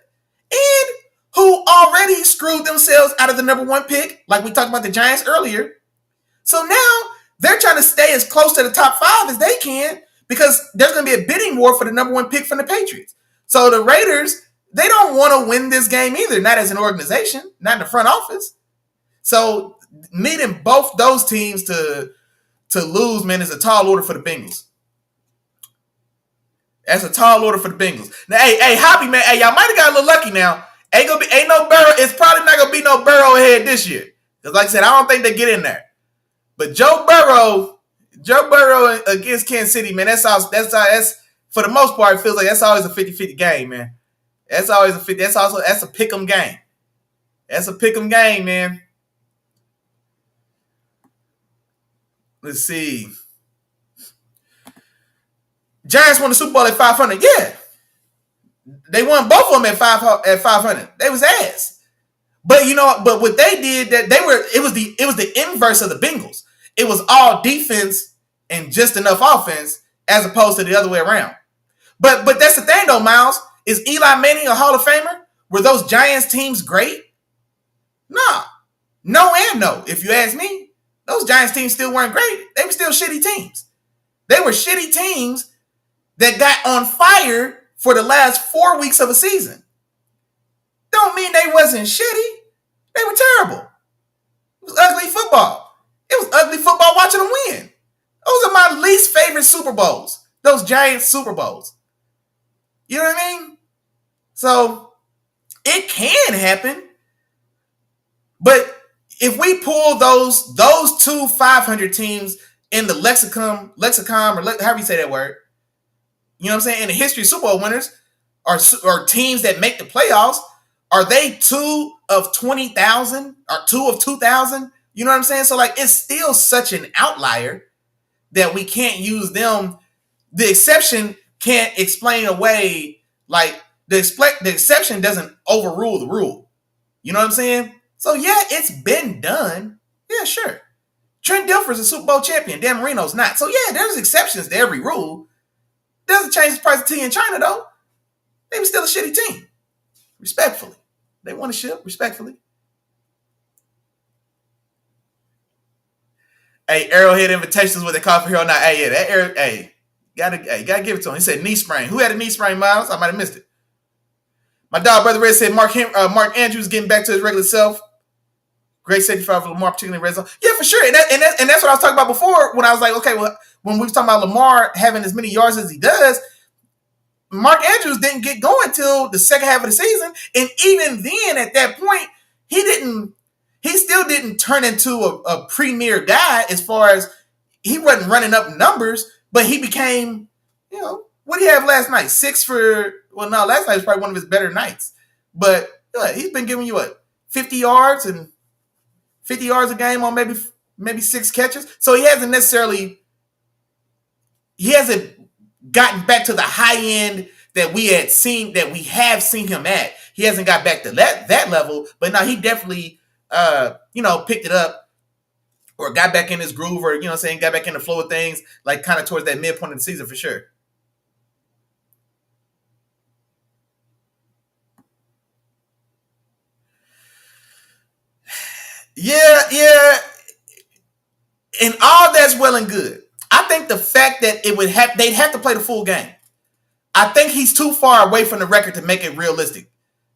And who already screwed themselves out of the number one pick, like we talked about the Giants earlier. So now they're trying to stay as close to the top 5 as they can because there's going to be a bidding war for the number one pick from the Patriots. So the Raiders, they don't want to win this game either, not as an organization, not in the front office. So needing both those teams to lose, man, is a tall order for the Bengals. That's a tall order for the Bengals. Now, hey, Hoppy, man, hey, y'all might have got a little lucky now. Ain't no Burrow. It's probably not gonna be no Burrow ahead this year. Because like I said, I don't think they get in there. But Joe Burrow against Kansas City, man, that's for the most part, it feels like that's always a 50-50 game, man. That's always a 50. That's a pick'em game. That's a pick'em game, man. Let's see. Giants won the Super Bowl at 500. Yeah. They won both of them at 500. They was ass. But but what they did, that it was the inverse of the Bengals. It was all defense and just enough offense as opposed to the other way around. But that's the thing though, Miles. Is Eli Manning a Hall of Famer? Were those Giants teams great? Nah. No and no. If you ask me, those Giants teams still weren't great. They were still shitty teams. They were shitty teams that got on fire for the last 4 weeks of a season. Don't mean they wasn't shitty. They were terrible. It was ugly football. It was ugly football watching them win. Those are my least favorite Super Bowls. Those Giants Super Bowls. You know what I mean? So it can happen. But if we pull those two 500 teams in the lexicon, or however you say that word, you know what I'm saying, in the history of Super Bowl winners, or teams that make the playoffs, are they 2 of 20,000 or 2 of 2,000? You know what I'm saying? So like, it's still such an outlier that we can't use them. The exception can't explain away, like the exception doesn't overrule the rule. You know what I'm saying? So yeah, it's been done. Yeah, sure. Trent Dilfer's a Super Bowl champion. Dan Marino's not. So yeah, there's exceptions to every rule. Doesn't change the price of tea in China though. They were still a shitty team. Respectfully. They won a ship, respectfully. Hey, Arrowhead Invitations, what they call for Hero Night. Hey, yeah, that Arrow, gotta give it to him. He said knee sprain. Who had a knee sprain, Miles? I might have missed it. My dog, Brother Red, said Mark Andrews getting back to his regular self. Great safety for Lamar, particularly in red zone. Yeah, for sure. And that's what I was talking about before when I was like, okay, well, when we were talking about Lamar having as many yards as he does, Mark Andrews didn't get going till the second half of the season. And even then, at that point, he still didn't turn into a premier guy as far as he wasn't running up numbers, but he became, what did he have last night? Last night was probably one of his better nights. But he's been giving you 50 yards a game on maybe 6 catches. So he hasn't gotten back to the high end that we have seen him at. He hasn't got back to that level, but now he definitely picked it up or got back in his groove, or got back in the flow of things, like kind of towards that midpoint of the season for sure. Yeah. And all that's well and good. I think the fact that they'd have to play the full game. I think he's too far away from the record to make it realistic.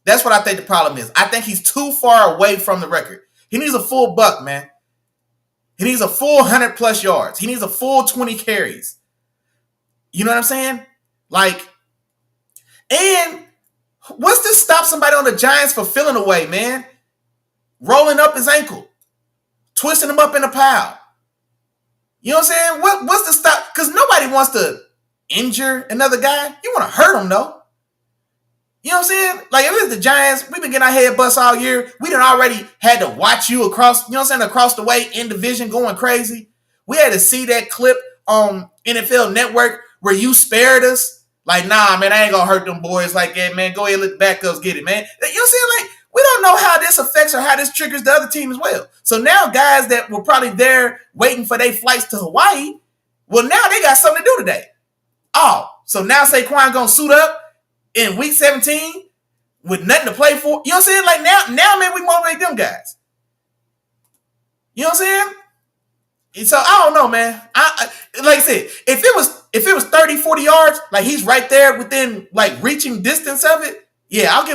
That's what I think the problem is. I think he's too far away from the record. He needs a full buck, man. He needs a full 100+ yards. He needs a full 20 carries. You know what I'm saying? And what's to stop somebody on the Giants from filling away, man? Rolling up his ankle, twisting him up in a pile. You know what I'm saying? What's the stop? Because nobody wants to injure another guy. You want to hurt him, though. You know what I'm saying? Like, if it's the Giants, we've been getting our head bust all year. We done already had to watch you across the way in division going crazy. We had to see that clip on NFL Network where you spared us. Like, nah, man, I ain't going to hurt them boys like that, man. Go ahead, let the backups get it, man. You know what I'm saying? Like, we don't know how this affects or how this triggers the other team as well. So now guys that were probably there waiting for their flights to Hawaii, Well, now they got something to do today. Oh, so now Saquon gonna suit up in week 17 with nothing to play for. You know what I'm saying? Like now, man, we motivate them guys. You know what I'm saying? And so I don't know, man. I like I said, if it was 30, 40 yards, like he's right there within like reaching distance of it, yeah, I'll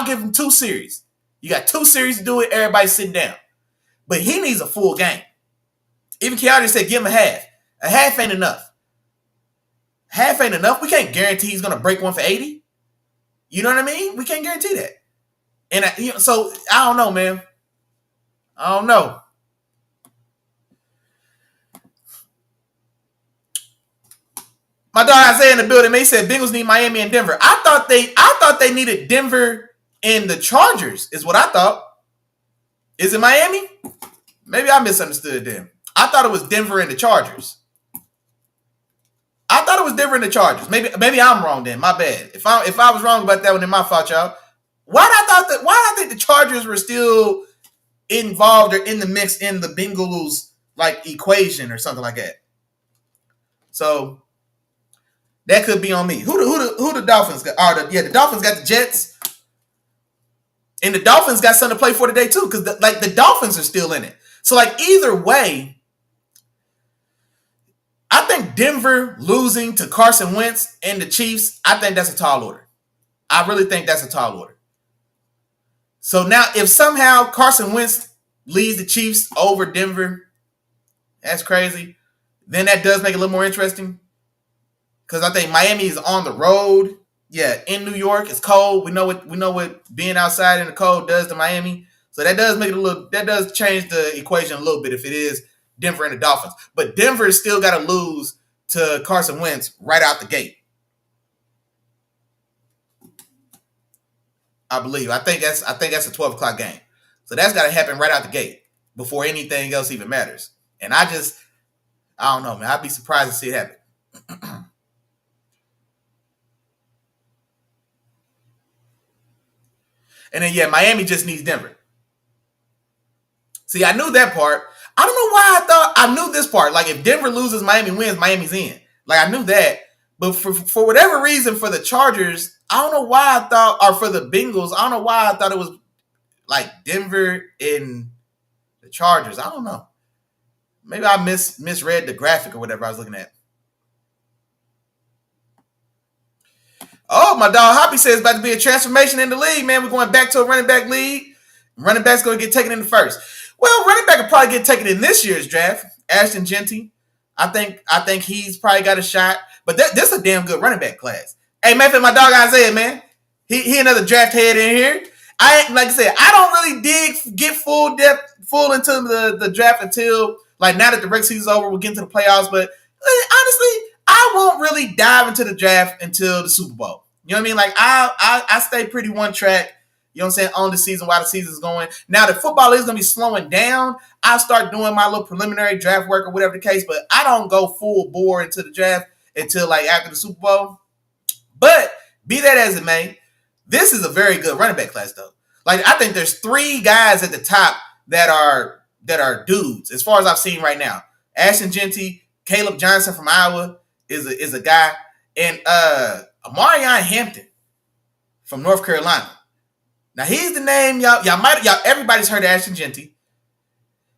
give him 2 series. You got 2 series to do it, everybody sitting down. But he needs a full game. Even Keanu said give him a half. A half ain't enough. Half ain't enough. We can't guarantee he's gonna break one for 80. You know what I mean? We can't guarantee that. And so I don't know, man. I don't know. My dog Isaiah in the building, man, he said Bengals need Miami and Denver. I thought they needed Denver and the Chargers, is what I thought. Is it Miami? Maybe I misunderstood them. I thought it was Denver and the Chargers. I thought it was Denver and the Chargers. Maybe I'm wrong then. My bad. If I was wrong about that one, then my fault, y'all. Why did I think the Chargers were still involved or in the mix in the Bengals like equation or something like that? So that could be on me. Who the Dolphins got? The Dolphins got the Jets, and the Dolphins got something to play for today too, because the Dolphins are still in it. So like either way, I think Denver losing to Carson Wentz and the Chiefs, I think that's a tall order. I really think that's a tall order. So now if somehow Carson Wentz leads the Chiefs over Denver, that's crazy. Then that does make it a little more interesting. Because I think Miami is on the road. Yeah, in New York, it's cold. We know what being outside in the cold does to Miami. So that does change the equation a little bit if it is Denver and the Dolphins. But Denver still got to lose to Carson Wentz right out the gate. I believe. I think that's a 12 o'clock game. So that's got to happen right out the gate before anything else even matters. And I don't know, man. I'd be surprised to see it happen. And then, yeah, Miami just needs Denver. See, I knew that part. I don't know why I thought I knew this part. Like, if Denver loses, Miami wins, Miami's in. Like, I knew that. But for whatever reason, for the Chargers, I don't know why I thought, or for the Bengals, I don't know why I thought it was like Denver and the Chargers. I don't know. Maybe I misread the graphic or whatever I was looking at. Oh, my dog Hoppy says it's about to be a transformation in the league, man. We're going back to a running back league. Running back's going to get taken in the first. Well, running back will probably get taken in this year's draft. Ashton Genty. I think he's probably got a shot. But this is a damn good running back class. Hey, man, for my dog Isaiah, man. He another draft head in here. Like I said, I don't really get full into the draft until like now that the regular season's over, we'll get into the playoffs. But honestly, I won't really dive into the draft until the Super Bowl. You know what I mean? Like I stay pretty one track, you know what I'm saying, on the season while the season's going. Now the football is gonna be slowing down. I'll start doing my little preliminary draft work or whatever the case, but I don't go full bore into the draft until like after the Super Bowl. But be that as it may, this is a very good running back class though. Like I think there's 3 guys at the top that are dudes as far as I've seen right now. Ashton Genty, Caleb Johnson from Iowa is a guy, and Amarion Hampton from North Carolina. Now he's the name y'all everybody's heard of Ashton Genty.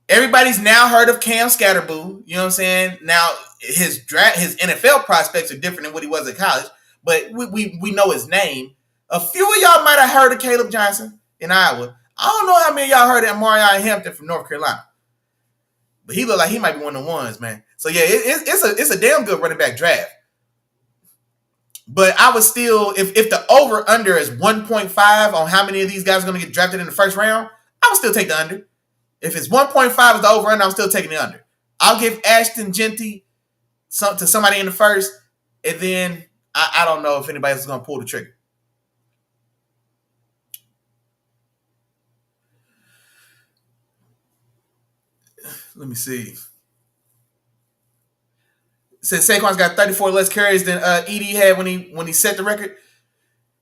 Everybody's now heard of Cam Scatterboo. You know what I'm saying? Now his NFL prospects are different than what he was in college, but we know his name. A few of y'all might have heard of Caleb Johnson in Iowa. I don't know how many of y'all heard of Amarion Hampton from North Carolina, but he looked like he might be one of the ones, man. So yeah, it's a damn good running back draft. But I would still, if the over under is 1.5 on how many of these guys are going to get drafted in the first round, I would still take the under. If it's 1.5 is the over under, I'm still taking the under. I'll give Ashton Genty to somebody in the first, and then I don't know if anybody else is going to pull the trigger. Let me see. Said Saquon's got 34 less carries than ED had when he set the record.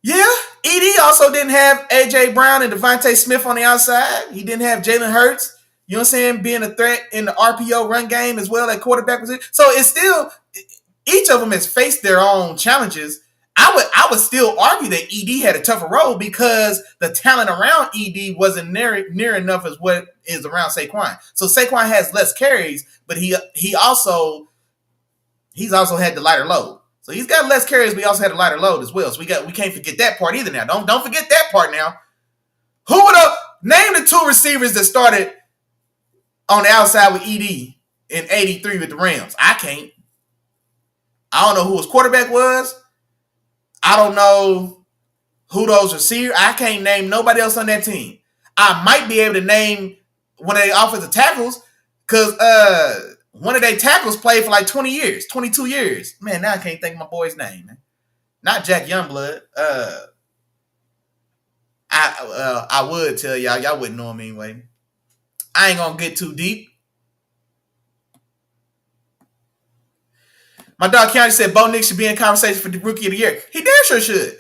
Yeah, ED also didn't have A.J. Brown and Devontae Smith on the outside. He didn't have Jalen Hurts. You know what I'm saying? Being a threat in the RPO run game as well at quarterback position. So it's still each of them has faced their own challenges. I would still argue that ED had a tougher role because the talent around ED wasn't near enough as what is around Saquon. So Saquon has less carries, but he's also had the lighter load. So he's got less carries, but he also had a lighter load as well. So we can't forget that part either. Now don't forget that part now. Who would have named the two receivers that started on the outside with ED in '83 with the Rams? I can't. I don't know who his quarterback was. I don't know who those receivers. I can't name nobody else on that team. I might be able to name one of the offensive tackles because one of their tackles played for like 20 years, 22 years. Man, now I can't think of my boy's name, man. Not Jack Youngblood. I would tell y'all wouldn't know him anyway. I ain't gonna get too deep. My dog Keanu said Bo Nix should be in conversation for the rookie of the year. He damn sure should.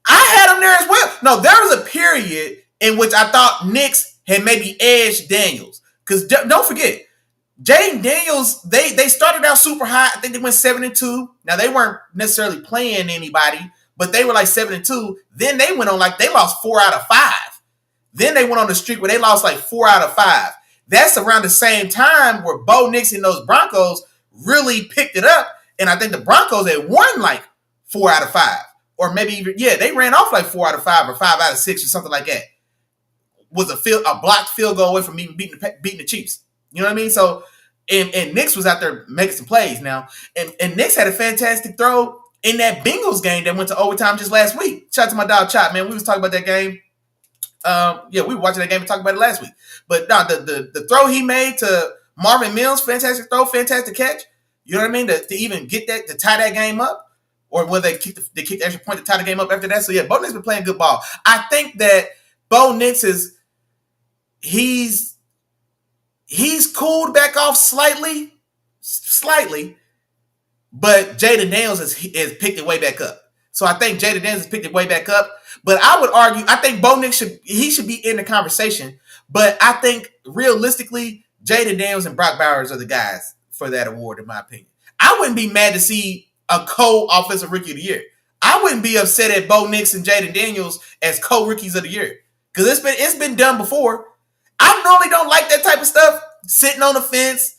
I had him there as well. No, there was a period in which I thought Nix had maybe edged Daniels. Because don't forget, Jaden Daniels, they started out super high. I think they went 7-2. Now they weren't necessarily playing anybody, but they were like 7-2. Then they went on they lost 4 out of 5. Then they went on the streak where they lost like 4 out of 5. That's around the same time where Bo Nix and those Broncos really picked it up. And I think the Broncos had won like 4 out of 5. Or maybe even, they ran off like 4 out of 5 or 5 out of 6 or something like that. Was a blocked field goal away from beating the Chiefs. You know what I mean? So, and Nix was out there making some plays now. And Nix had a fantastic throw in that Bengals game that went to overtime just last week. Shout out to my dog Chop, man. We was talking about that game. We were watching that game and talking about it last week. But no, the throw he made to Marvin Mills, fantastic throw, fantastic catch. You know what I mean? To even get that, to tie that game up. Or whether they kick the extra point to tie the game up after that. So, Bo Nix been playing good ball. I think that Bo Nix he's cooled back off slightly, but Jaden Daniels has picked it way back up. So I think Jaden Daniels has picked it way back up. But I would argue, I think Bo Nix should be in the conversation. But I think realistically, Jaden Daniels and Brock Bowers are the guys for that award, in my opinion. I wouldn't be mad to see a co-offensive rookie of the year. I wouldn't be upset at Bo Nix and Jaden Daniels as co-rookies of the year. Because it's been done before. I normally don't like that type of stuff. Sitting on the fence,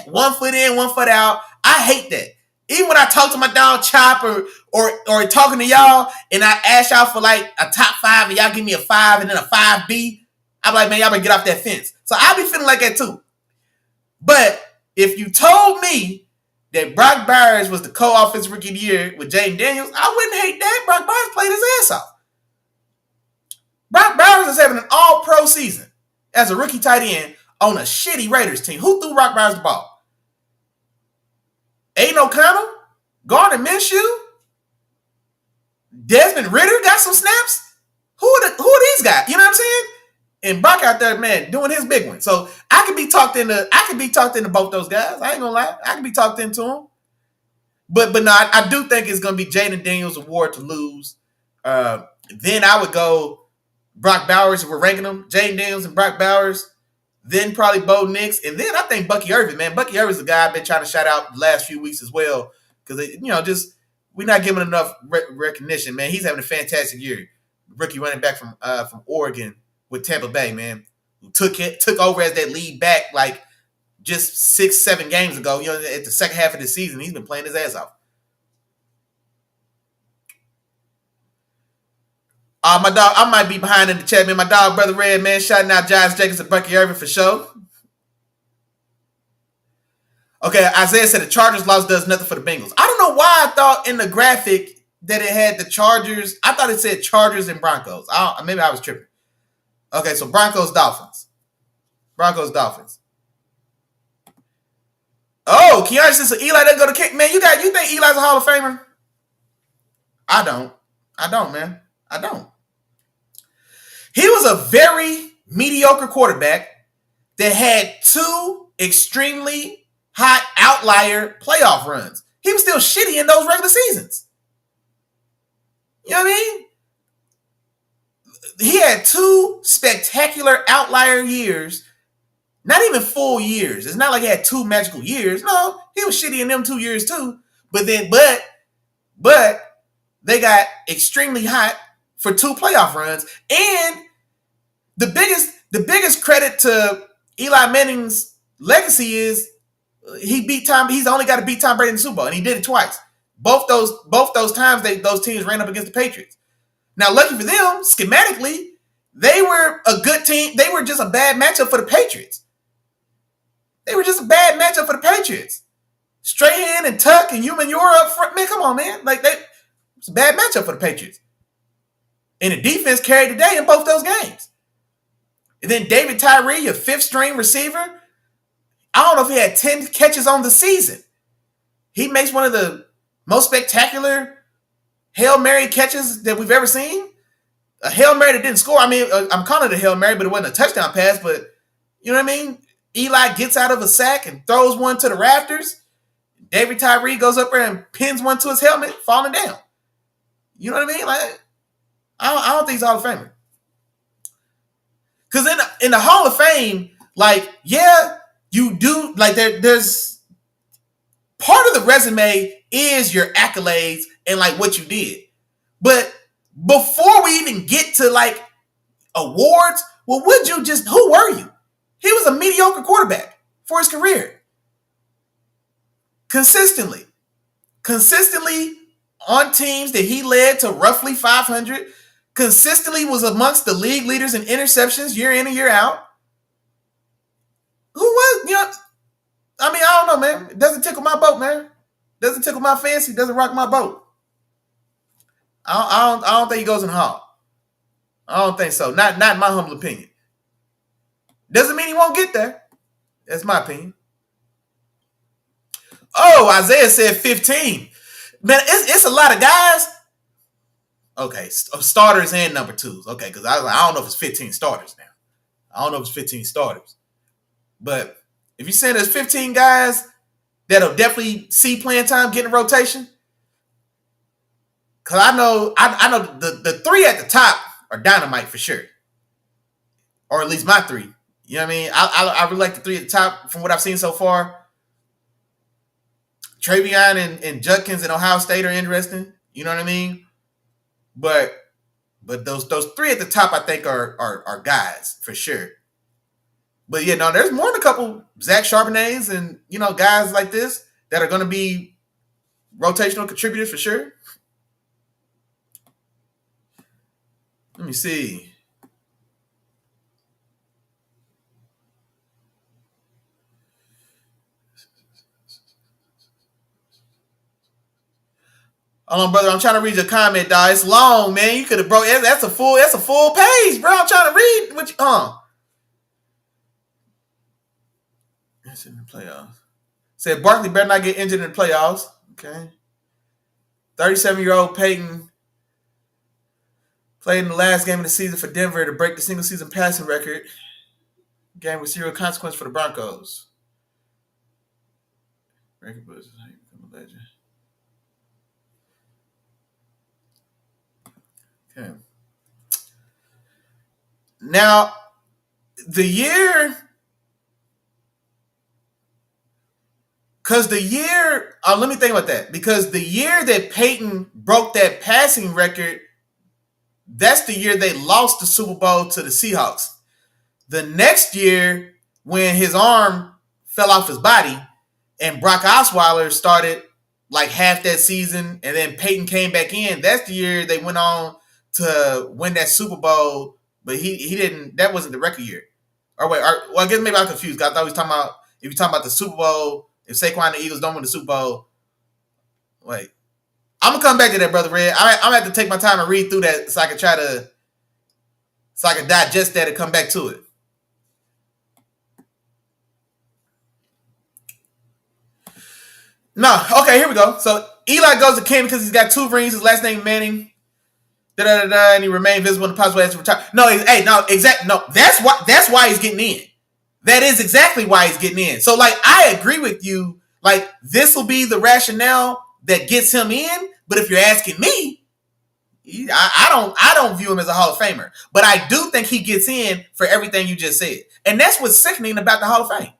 1 foot in, 1 foot out. I hate that. Even when I talk to my dog Chop or talking to y'all and I ask y'all for like a top 5 and y'all give me a 5 and then a 5B, I'm like, man, y'all better get off that fence. So I be feeling like that too. But if you told me that Brock Bowers was the co-offensive rookie of the year with Jaden Daniels, I wouldn't hate that. Brock Bowers played his ass off. Brock Bowers is having an all-pro season as a rookie tight end on a shitty Raiders team. Who threw Brock Bowers the ball? Aiden O'Connell? Gardner Minshew? Desmond Ridder got some snaps? Who are these guys? You know what I'm saying? And Brock out there, man, doing his big one. So I could be talked into both those guys. I ain't gonna lie. I could be talked into them. But no, I do think it's gonna be Jaden Daniels' award to lose. Then I would go Brock Bowers if we're ranking them. Jaden Daniels and Brock Bowers. Then probably Bo Nix. And then I think Bucky Irvin, man. Bucky Irvin's the guy I've been trying to shout out the last few weeks as well. Because, just we're not giving enough recognition, man. He's having a fantastic year. Rookie running back from Oregon with Tampa Bay, man. Who took over as that lead back like just 6-7 games ago, at the second half of the season. He's been playing his ass off. My dog, I might be behind in the chat, man. My dog, Brother Red, man, shouting out Josh Jacobs and Bucky Irvin for sure. Okay, Isaiah said the Chargers loss does nothing for the Bengals. I don't know why I thought in the graphic that it had the Chargers. I thought it said Chargers and Broncos. Maybe I was tripping. Okay, so Broncos, Dolphins. Oh, Keanu says so Eli doesn't go to kick. Man, you think Eli's a Hall of Famer? I don't, man. I don't. He was a very mediocre quarterback that had 2 extremely hot outlier playoff runs. He was still shitty in those regular seasons. You know what I mean? He had 2 spectacular outlier years Not even full years. It's not like he had 2 magical years. No, he was shitty in them 2 years too. But they got extremely hot for 2 playoff runs. And the biggest credit to Eli Manning's legacy is he's only got to beat Tom Brady in the Super Bowl, and he did it twice. Both those times those teams ran up against the Patriots. Now, lucky for them, schematically, they were a good team. They were just a bad matchup for the Patriots. Strahan and Tuck and Human Euro up front. Man, come on, man. It's a bad matchup for the Patriots. And the defense carried the day in both those games. And then David Tyree, your 5th-string receiver, I don't know if he had 10 catches on the season. He makes one of the most spectacular Hail Mary catches that we've ever seen. A Hail Mary that didn't score. I mean, I'm calling it a Hail Mary, but it wasn't a touchdown pass. But you know what I mean? Eli gets out of a sack and throws one to the rafters. David Tyree goes up there and pins one to his helmet, falling down. You know what I mean? Like, I don't think he's Hall of Famer. Because in the Hall of Fame, like, yeah, you do, like, there's part of the resume is your accolades and, like, what you did. But before we even get to, like, awards, well, who were you? He was a mediocre quarterback for his career. Consistently on teams that he led to roughly 500, consistently was amongst the league leaders in interceptions year in and year out. Who was, I mean, I don't know, man. It doesn't tickle my boat, man. Doesn't tickle my fancy. Doesn't rock my boat. I don't think he goes in the Hall. I don't think so. Not in my humble opinion. Doesn't mean he won't get there. That's my opinion. Oh, Isaiah said 15. Man, it's a lot of guys. Okay, starters and number 2s. Okay, because I don't know if it's 15 starters now. I don't know if it's 15 starters. But if you're saying there's 15 guys that'll definitely see playing time, get in rotation, because I know the 3 at the top are dynamite for sure. Or at least my 3. You know what I mean? I really like the 3 at the top from what I've seen so far. Travion and Judkins in Ohio State are interesting. You know what I mean? But those 3 at the top, I think, are guys for sure. But yeah, no, there's more than a couple Zach Charbonnets and guys like this that are going to be rotational contributors for sure. Let me see. Hold on, brother. I'm trying to read your comment, dog. It's long, man. You could have broke. That's a full page, bro. I'm trying to read what you. That's in the playoffs. Said Barkley better not get injured in the playoffs. Okay. 37-year-old Peyton played in the last game of the season for Denver to break the single season passing record. Game with 0 consequence for the Broncos. Record was how you become a legend. Okay. Now, let me think about that. Because the year that Peyton broke that passing record, that's the year they lost the Super Bowl to the Seahawks. The next year, when his arm fell off his body and Brock Osweiler started like half that season and then Peyton came back in, that's the year they went on to win that Super Bowl, but he didn't. That wasn't the record year. Well, I guess maybe I'm confused. I thought he was talking about if you're talking about the Super Bowl. If Saquon and the Eagles don't win the Super Bowl, wait, I'm gonna come back to that, brother Red. I'm gonna have to take my time and read through that so I can digest that and come back to it. No, okay, here we go. So Eli goes to Canton because he's got 2 rings. His last name Manning. And he remained visible in the possible to retire. No, that's why he's getting in. That is exactly why he's getting in. So, like, I agree with you. Like, this will be the rationale that gets him in. But if you're asking me, I don't view him as a Hall of Famer, but I do think he gets in for everything you just said, and that's what's sickening about the Hall of Fame.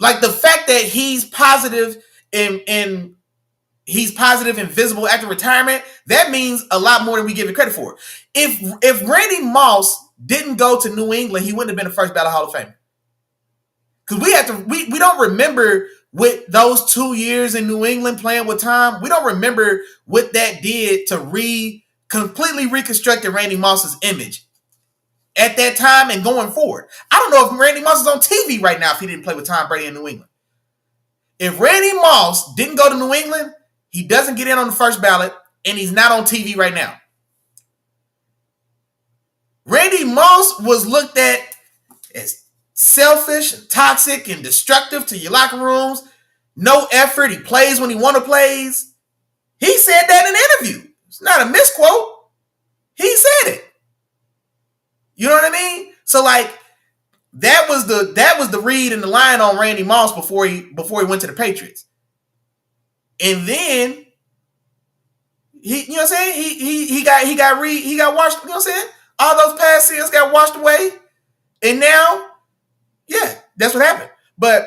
Like the fact that he's positive in he's positive and visible after retirement, that means a lot more than we give it credit for. If Randy Moss didn't go to New England, he wouldn't have been the first ballot Hall of Famer. Because we don't remember with those 2 years in New England playing with Tom, we don't remember what that did to completely reconstruct Randy Moss's image at that time and going forward. I don't know if Randy Moss is on TV right now if he didn't play with Tom Brady in New England. If Randy Moss didn't go to New England, he doesn't get in on the first ballot, and he's not on TV right now. Randy Moss was looked at as selfish and toxic and destructive to your locker rooms. No effort. He plays when he want to plays. He said that in an interview. It's not a misquote. He said it. You know what I mean? So like that was the read and the line on Randy Moss before he went to the Patriots. And then he, you know what I'm saying? He got washed, you know what I'm saying? All those past sins got washed away. And now, yeah, that's what happened. But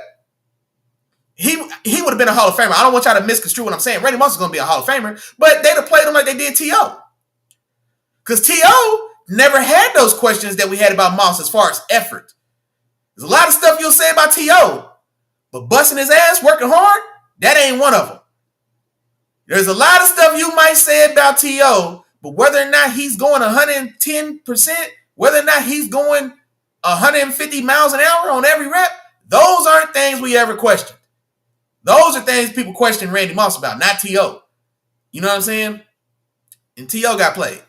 he would have been a Hall of Famer. I don't want y'all to misconstrue what I'm saying. Randy Moss is going to be a Hall of Famer, but they'd have played him like they did T.O. Because T.O. never had those questions that we had about Moss as far as effort. There's a lot of stuff you'll say about T.O., but busting his ass, working hard, that ain't one of them. There's a lot of stuff you might say about T.O., but whether or not he's going 110%, whether or not he's going 150 miles an hour on every rep, those aren't things we ever questioned. Those are things people question Randy Moss about, not T.O. You know what I'm saying? And T.O. got played.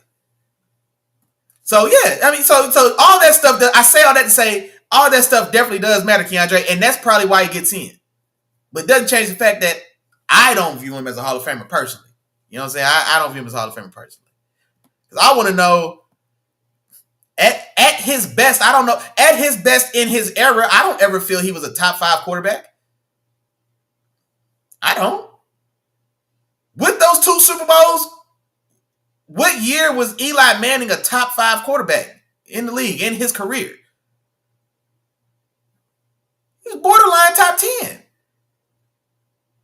So, yeah, I mean, so all that stuff, I say all that to say, all that stuff definitely does matter, Keandre, and that's probably why he gets in. But it doesn't change the fact that I don't view him as a Hall of Famer personally. You know what I'm saying? I don't view him as a Hall of Famer personally. Because I want to know, at his best, I don't know, at his best in his era, I don't ever feel he was a top 5 quarterback. I don't. With those 2 Super Bowls, what year was Eli Manning a top 5 quarterback in the league in his career? He was borderline top 10.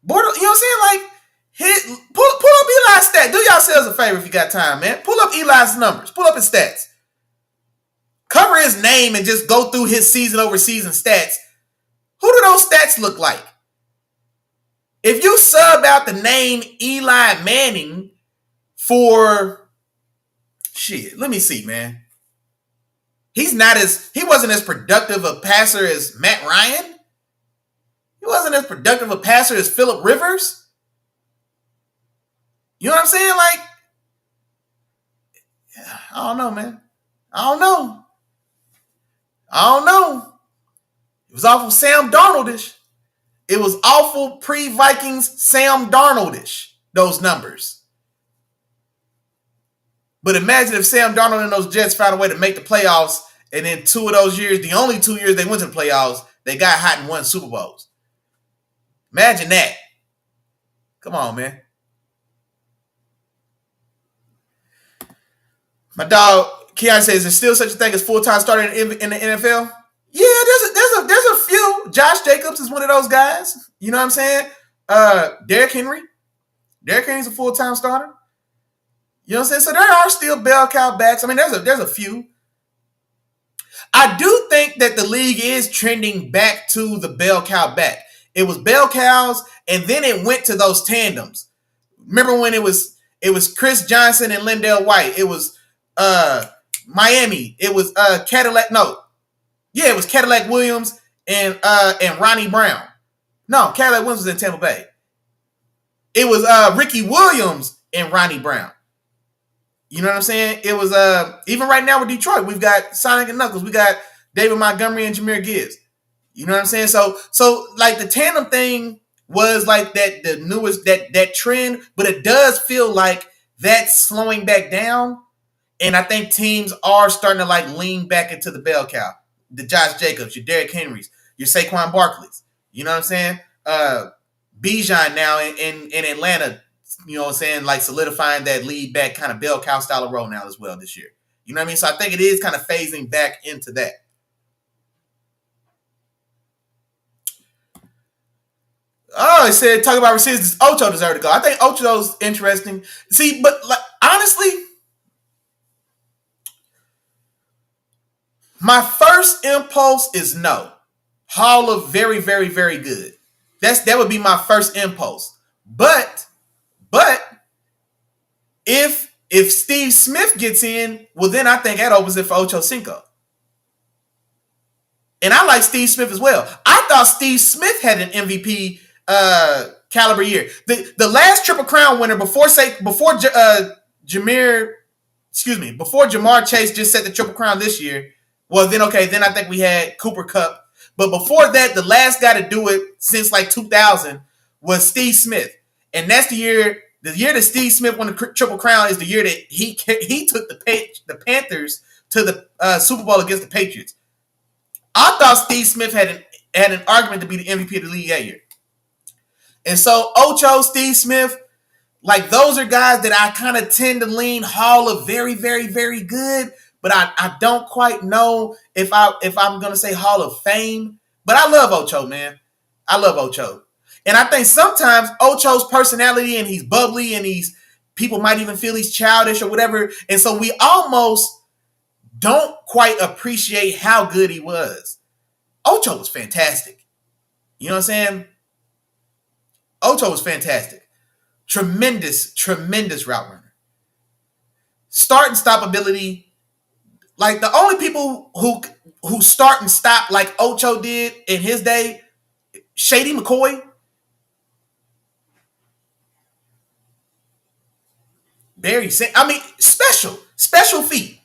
You know what I'm saying? Like, pull up Eli's stats. Do yourselves a favor if you got time, man. Pull up Eli's numbers. Pull up his stats. Cover his name and just go through his season over season stats. Who do those stats look like? If you sub out the name Eli Manning for shit, let me see, man. He wasn't as productive a passer as Matt Ryan. He wasn't as productive a passer as Phillip Rivers. You know what I'm saying? Like, I don't know, man. I don't know. It was awful Sam Darnoldish. It was awful pre-Vikings Sam Darnoldish, those numbers. But imagine if Sam Darnold and those Jets found a way to make the playoffs, and in 2 of those years, the only 2 years they went to the playoffs, they got hot and won Super Bowls. Imagine that. Come on, man. My dog, Keon says, is there still such a thing as full-time starter in the NFL? Yeah, there's a few. Josh Jacobs is one of those guys. You know what I'm saying? Derrick Henry. Derrick Henry's a full-time starter. You know what I'm saying? So there are still bell cow backs. I mean, there's a few. I do think that the league is trending back to the bell cow back. It was bell cows, and then it went to those tandems. Remember when it was Chris Johnson and Lindell White? It was Miami. It was Cadillac. No, yeah, it was Cadillac Williams and Ronnie Brown. No, Cadillac Williams was in Tampa Bay. It was Ricky Williams and Ronnie Brown. You know what I'm saying? It was even right now with Detroit, we've got Sonic and Knuckles, we got David Montgomery and Jahmyr Gibbs. You know what I'm saying? So like the tandem thing was like that the newest that trend, but it does feel like that's slowing back down. And I think teams are starting to like lean back into the bell cow. The Josh Jacobs, your Derrick Henrys, your Saquon Barkleys. You know what I'm saying? Bijan now in Atlanta you know what I'm saying, like solidifying that lead back kind of bell cow style of role now as well this year. You know what I mean? So I think it is kind of phasing back into that. Oh, it said talk about receivers. Does Ocho deserve to go? I think Ocho's interesting. See, but like honestly, my first impulse is no. Hall of very, very, very good. That would be my first impulse. But if Steve Smith gets in, well then I think that opens it for Ocho Cinco. And I like Steve Smith as well. I thought Steve Smith had an MVP caliber year. The last Triple Crown winner before Jamar Chase just set the Triple Crown this year. Well, then I think we had Cooper Kupp. But before that, the last guy to do it since like 2000 was Steve Smith, and that's the year. The year that Steve Smith won the Triple Crown is the year that he took the Panthers to the Super Bowl against the Patriots. I thought Steve Smith had an argument to be the MVP of the league that year. And so Ocho, Steve Smith, like those are guys that I kind of tend to lean Hall of very, very, very good, but I don't quite know if I'm gonna say Hall of Fame. But I love Ocho, man. I love Ocho. And I think sometimes Ocho's personality, and he's bubbly, and people might even feel he's childish or whatever. And so we almost don't quite appreciate how good he was. Ocho was fantastic. You know what I'm saying? Ocho was fantastic. Tremendous, tremendous route runner. Start and stop ability. Like the only people who start and stop like Ocho did in his day, Shady McCoy. Special feat.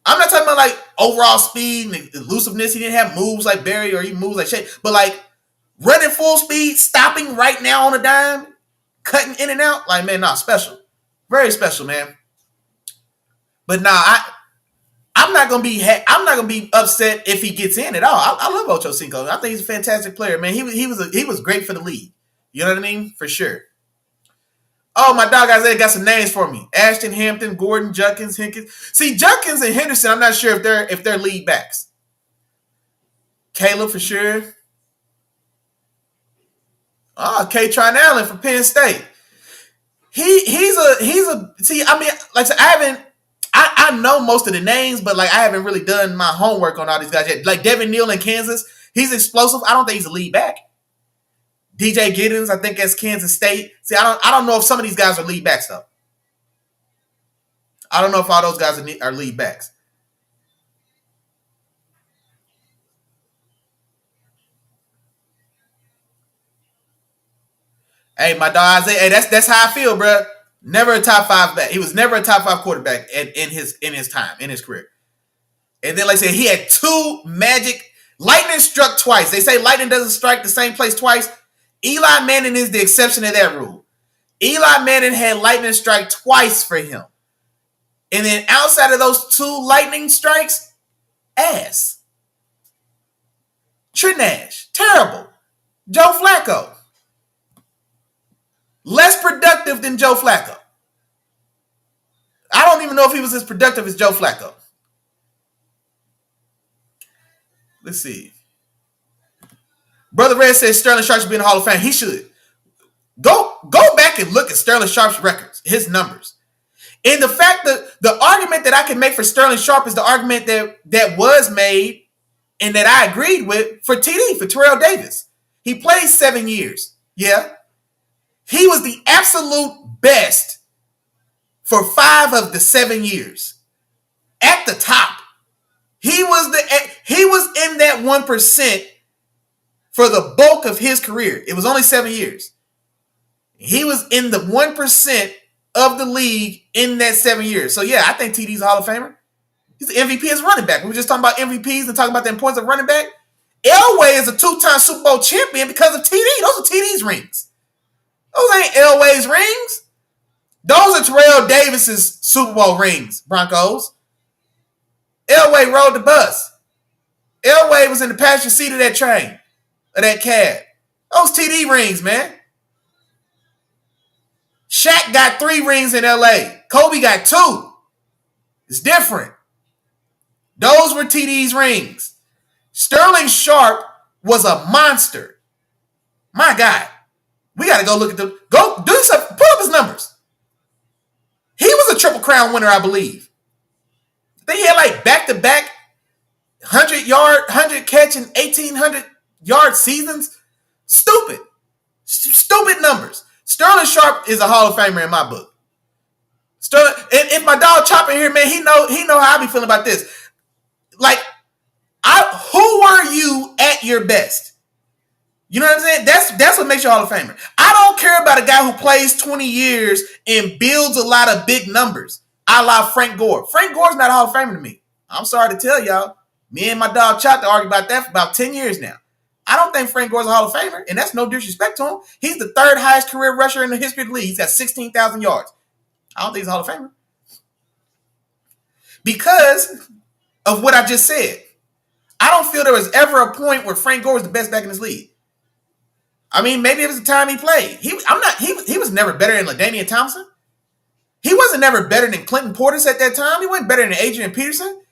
I'm not talking about like overall speed and elusiveness. He didn't have moves like Barry or he moves like Shady, but like running full speed, stopping right now on a dime, cutting in and out. Like, man, special. Very special, man. But I'm not gonna be upset if he gets in at all. I love Ocho Cinco. I think he's a fantastic player, man. He was great for the league. You know what I mean? For sure. Oh, my dog Isaiah got some names for me. Ashton, Hampton, Gordon, Judkins, Hinkins. See, Judkins and Henderson, I'm not sure if they're lead backs. Caleb for sure. K-Tron Allen from Penn State. He's a see, I mean, like I know most of the names, but like I haven't really done my homework on all these guys yet. Like Devin Neal in Kansas, he's explosive. I don't think he's a lead back. DJ Giddens, I think that's Kansas State. See, I don't know if some of these guys are lead backs though. I don't know if all those guys are lead backs. Hey, my dog Isaiah. Hey, that's how I feel, bro. Never a top 5 back. He was never a top 5 quarterback in his time in his career. And then, like I said, he had 2 magic. Lightning struck twice. They say lightning doesn't strike the same place twice. Eli Manning is the exception to that rule. Eli Manning had lightning strike twice for him. And then outside of those 2 lightning strikes, ass. Trent Nash, terrible. Joe Flacco, less productive than Joe Flacco. I don't even know if he was as productive as Joe Flacco. Let's see. Brother Red says Sterling Sharp should be in the Hall of Fame. He should. Go back and look at Sterling Sharp's records, his numbers. And the fact that the argument that I can make for Sterling Sharp is the argument that was made and that I agreed with for TD, for Terrell Davis. He played 7 years. Yeah. He was the absolute best for 5 of the 7 years. At the top. He was in that 1% for the bulk of his career. It was only 7 years. He was in the 1% of the league in that 7 years. So, yeah, I think TD's a Hall of Famer. He's the MVP as running back. We were just talking about MVPs and talking about the importance of running back. Elway is a 2-time Super Bowl champion because of TD. Those are TD's rings. Those ain't Elway's rings. Those are Terrell Davis's Super Bowl rings, Broncos. Elway rode the bus. Elway was in the passenger seat of that train, of that cab. Those TD rings, man. Shaq got 3 rings in LA. Kobe got 2. It's different. Those were TD's rings. Sterling Sharp was a monster. My God. We got to go look at the. Go do something. Pull up his numbers. He was a Triple Crown winner, I believe. I think he had like back-to-back 100 catch and 1,800 yard seasons. Stupid. Stupid numbers. Sterling Sharp is a Hall of Famer in my book. Sterling, and if my dog Chop in here, man, he know how I be feeling about this. Like, who were you at your best? You know what I'm saying? That's what makes you a Hall of Famer. I don't care about a guy who plays 20 years and builds a lot of big numbers, a la Frank Gore. Frank Gore's not a Hall of Famer to me. I'm sorry to tell y'all. Me and my dog Chop argue about that for about 10 years now. I don't think Frank Gore's a Hall of Famer, and that's no disrespect to him. He's the 3rd highest career rusher in the history of the league. He's got 16,000 yards. I don't think he's a Hall of Famer. Because of what I just said. I don't feel there was ever a point where Frank Gore was the best back in this league. I mean, maybe it was the time he played. He was never better than LaDainian Thompson. He wasn't never better than Clinton Portis at that time. He wasn't better than Adrian Peterson.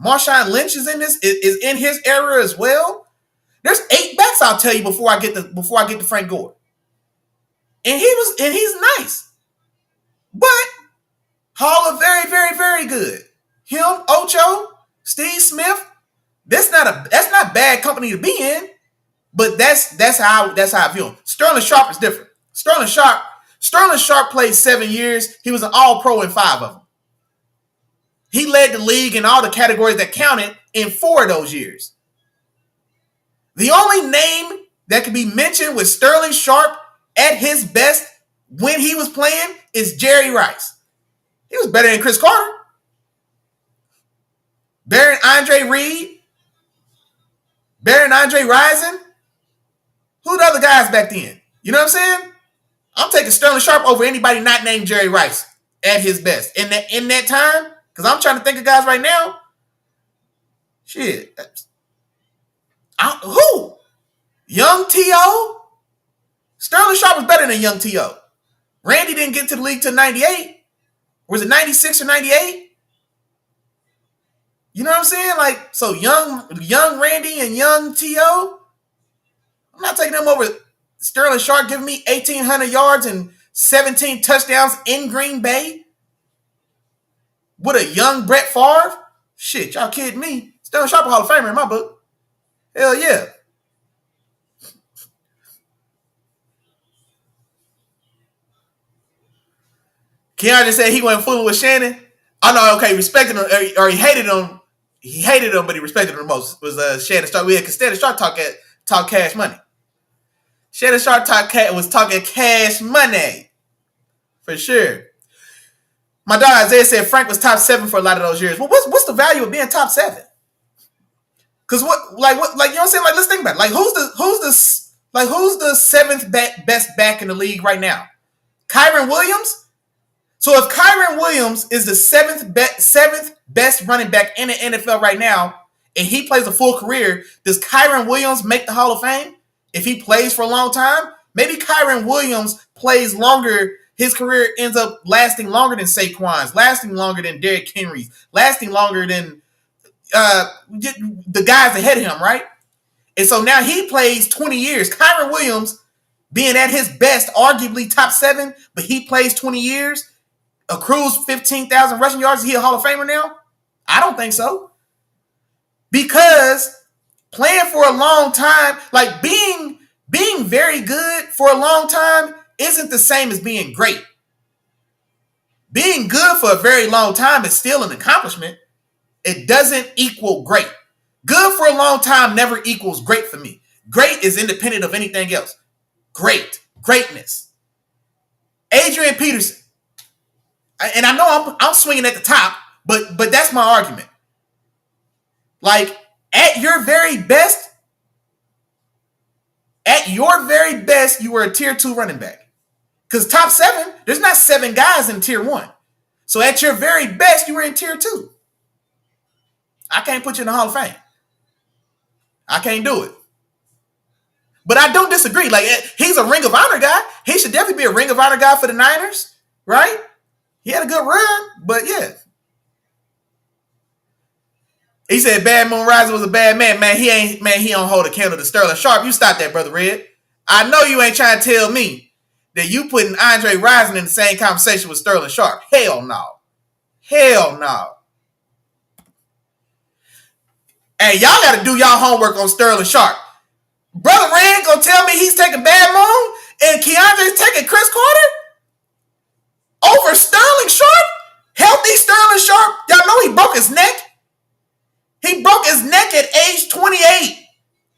Marshawn Lynch is in his era as well. There's 8 backs I'll tell you before I get to Frank Gore. And he's nice. But Hall of very, very, very good. Him, Ocho, Steve Smith. That's not bad company to be in. But that's how I view him. Sterling Sharp is different. Sterling Sharp played 7 years. He was an All-Pro in 5 of them. He led the league in all the categories that counted in 4 of those years. The only name that could be mentioned with Sterling Sharp at his best when he was playing is Jerry Rice. He was better than Chris Carter. Better than Andre Reed. Better than Andre Rison. Who the other guys back then? You know what I'm saying? I'm taking Sterling Sharp over anybody not named Jerry Rice at his best. In that time, because I'm trying to think of guys right now. Shit. Who? Young T.O.? Sterling Sharp was better than Young T.O. Randy didn't get to the league till 98. Was it 96 or 98? You know what I'm saying? Like, so young Randy and young T.O., I'm not taking them over Sterling Sharp giving me 1,800 yards and 17 touchdowns in Green Bay with a young Brett Favre. Shit, y'all kidding me? Sterling Sharp a Hall of Famer in my book. Hell yeah. Keon just said he wasn't fooling with Shannon. Oh no, okay, respected him or he hated him. He hated him, but he respected him the most. Was Shannon Sharp? Because Shannon Sharp talk cash money. Shannon Sharp was talking cash money. For sure. My dog Isaiah said Frank was top 7 for a lot of those years. Well, what's the value of being top 7? Because what you know what I'm saying? Like, let's think about it. Like, who's the 7th best back in the league right now? Kyron Williams? So if Kyron Williams is the 7th best running back in the NFL right now, and he plays a full career, does Kyron Williams make the Hall of Fame? If he plays for a long time, maybe Kyron Williams plays longer. His career ends up lasting longer than Saquon's, lasting longer than Derrick Henry's, lasting longer than the guys ahead of him, right? And so now he plays 20 years. Kyron Williams, being at his best, arguably top 7, but he plays 20 years, accrues 15,000 rushing yards. Is he a Hall of Famer now? I don't think so. Because playing for a long time, like being very good for a long time isn't the same as being great. Being good for a very long time is still an accomplishment. It doesn't equal great. Good for a long time never equals great for me. Great is independent of anything else. Greatness. Adrian Peterson. And I know I'm swinging at the top, but that's my argument. Like, at your very best, you were a tier 2 running back. Because top 7, there's not 7 guys in tier 1. So at your very best, you were in tier 2. I can't put you in the Hall of Fame. I can't do it. But I don't disagree. Like, he's a Ring of Honor guy. He should definitely be a Ring of Honor guy for the Niners, right? He had a good run, but yeah. He said Bad Moon Rising was a bad man. He don't hold a candle to Sterling Sharp. You stop that, Brother Red. I know you ain't trying to tell me that you putting Andre Rising in the same conversation with Sterling Sharp. Hell no. Hell no. Hey, y'all got to do y'all homework on Sterling Sharp. Brother Red gonna tell me he's taking Bad Moon and Keandre's taking Chris Carter over Sterling Sharp? Healthy Sterling Sharp? Y'all know he broke his neck? He broke his neck at age 28.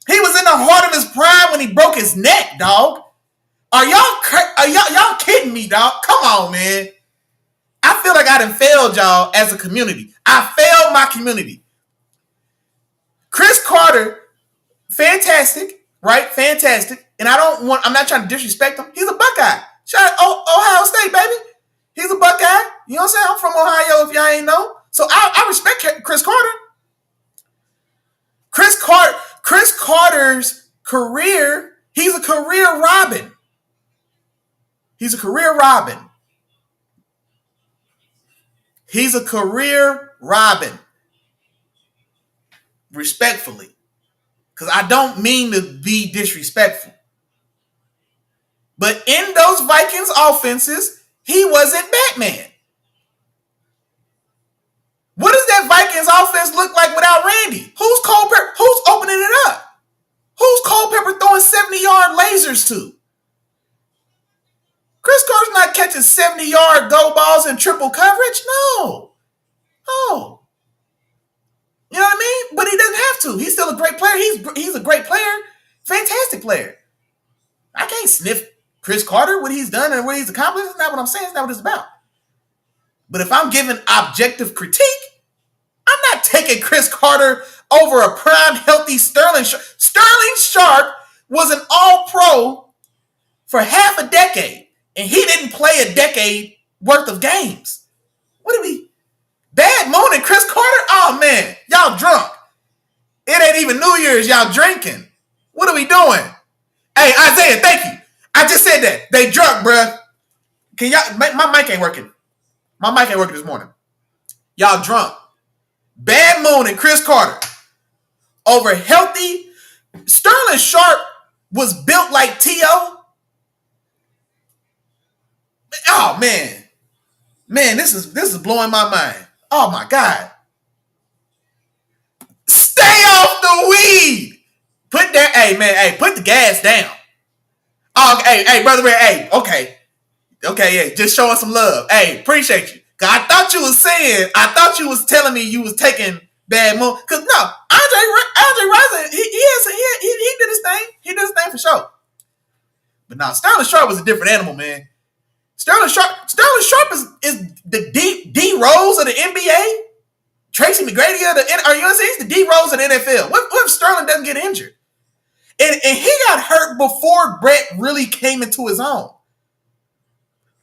He was in the heart of his prime when he broke his neck, dog. Are y'all kidding me, dog? Come on, man. I feel like I done failed y'all as a community. I failed my community. Chris Carter, fantastic, right? Fantastic. And I'm not trying to disrespect him. He's a Buckeye. Shout out Ohio State, baby. He's a Buckeye. You know what I'm saying? I'm from Ohio, if y'all ain't know. So I respect Chris Carter. Chris Carter's career, he's a career Robin. He's a career Robin. He's a career Robin. Respectfully. Because I don't mean to be disrespectful. But in those Vikings offenses, he wasn't Batman. What does that Vikings offense look like without Randy? Who's Culpepper? Who's opening it up? Who's Culpepper throwing 70-yard lasers to? Chris Carter's not catching 70-yard go balls in triple coverage. No. You know what I mean? But he doesn't have to. He's still a great player. He's a great player. Fantastic player. I can't sniff Chris Carter, what he's done and what he's accomplished. That's not what I'm saying. It's not what it's about. But if I'm giving objective critique, I'm not taking Chris Carter over a prime, healthy Sterling Sharp. Sterling Sharp was an all-pro for half a decade, and he didn't play a decade worth of games. What are we? Bad Moon and Chris Carter? Oh, man. Y'all drunk. It ain't even New Year's. Y'all drinking. What are we doing? Hey, Isaiah, thank you. I just said that. They drunk, bruh. Can y'all... My mic ain't working. My mic ain't working this morning. Y'all drunk. Bad Moon and Chris Carter over healthy. Sterling Sharp was built like T.O. Oh, man. Man, this is blowing my mind. Oh, my God. Stay off the weed. Put that, hey, man, hey, put the gas down. Oh, hey, brother, hey, okay. Okay, yeah, just showing some love. Hey, appreciate you. Cause I thought you was telling me you was taking Bad Moon. Cause no, Andre Rising, he did his thing. He did his thing for sure. But now Sterling Sharp was a different animal, man. Sterling Sharp is the D Rose of the NBA. Tracy McGrady of the, are you gonna say he's the D Rose of the NFL? What if Sterling doesn't get injured? And he got hurt before Brett really came into his own.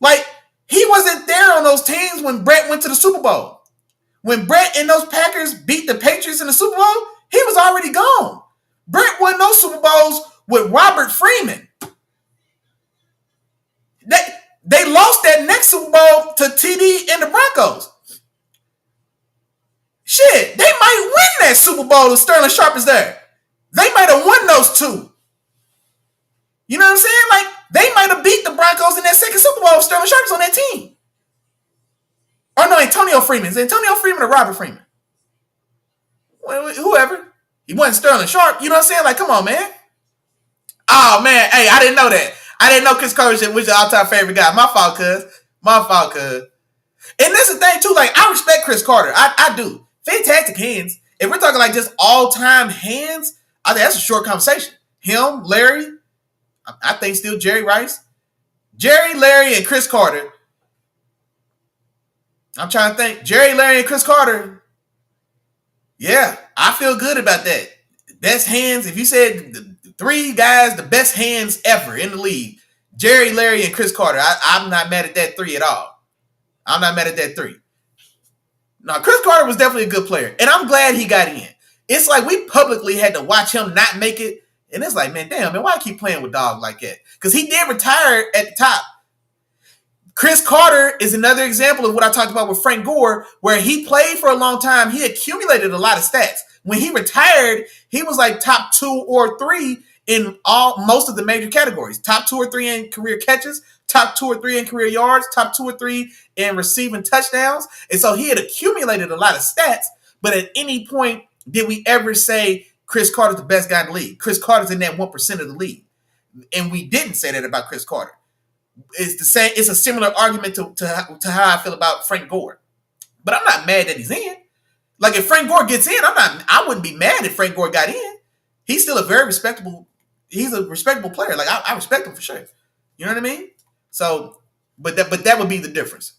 Like, he wasn't there on those teams when Brett went to the Super Bowl. When Brett and those Packers beat the Patriots in the Super Bowl, he was already gone. Brett won those Super Bowls with Robert Freeman. They lost that next Super Bowl to TD and the Broncos. Shit, they might win that Super Bowl if Sterling Sharp is there. They might have won those two. You know what I'm saying? Like, they might have beat the Broncos in that second Super Bowl if Sterling Sharp's on that team. Or no, Antonio Freeman. Is it Antonio Freeman or Robert Freeman? Whoever. He wasn't Sterling Sharp. You know what I'm saying? Like, come on, man. Oh, man. Hey, I didn't know that. I didn't know Chris Carter was your all-time favorite guy. My fault, cuz. And this is the thing, too. Like, I respect Chris Carter. I do. Fantastic hands. If we're talking like just all-time hands, I think that's a short conversation. Him, Larry, I think still Jerry Rice. Jerry, Larry, and Chris Carter. I'm trying to think. Jerry, Larry, and Chris Carter. Yeah, I feel good about that. Best hands. If you said the three guys, the best hands ever in the league, Jerry, Larry, and Chris Carter. I'm not mad at that three at all. I'm not mad at that three. No, Chris Carter was definitely a good player, and I'm glad he got in. It's like we publicly had to watch him not make it And it's like, man, damn, man, why I keep playing with dogs like that? Because he did retire at the top. Chris Carter is another example of what I talked about with Frank Gore, where he played for a long time. He accumulated a lot of stats. When he retired, he was like top 2 or 3 in most of the major categories. Top 2 or 3 in career catches, top 2 or 3 in career yards, top 2 or 3 in receiving touchdowns. And so he had accumulated a lot of stats. But at any point, did we ever say Chris Carter's the best guy in the league? Chris Carter's in that 1% of the league. And we didn't say that about Chris Carter. It's the same. It's a similar argument to how I feel about Frank Gore. But I'm not mad that he's in. Like if Frank Gore gets in, I wouldn't be mad if Frank Gore got in. He's still he's a respectable player. Like I respect him for sure. You know what I mean? So, but that would be the difference.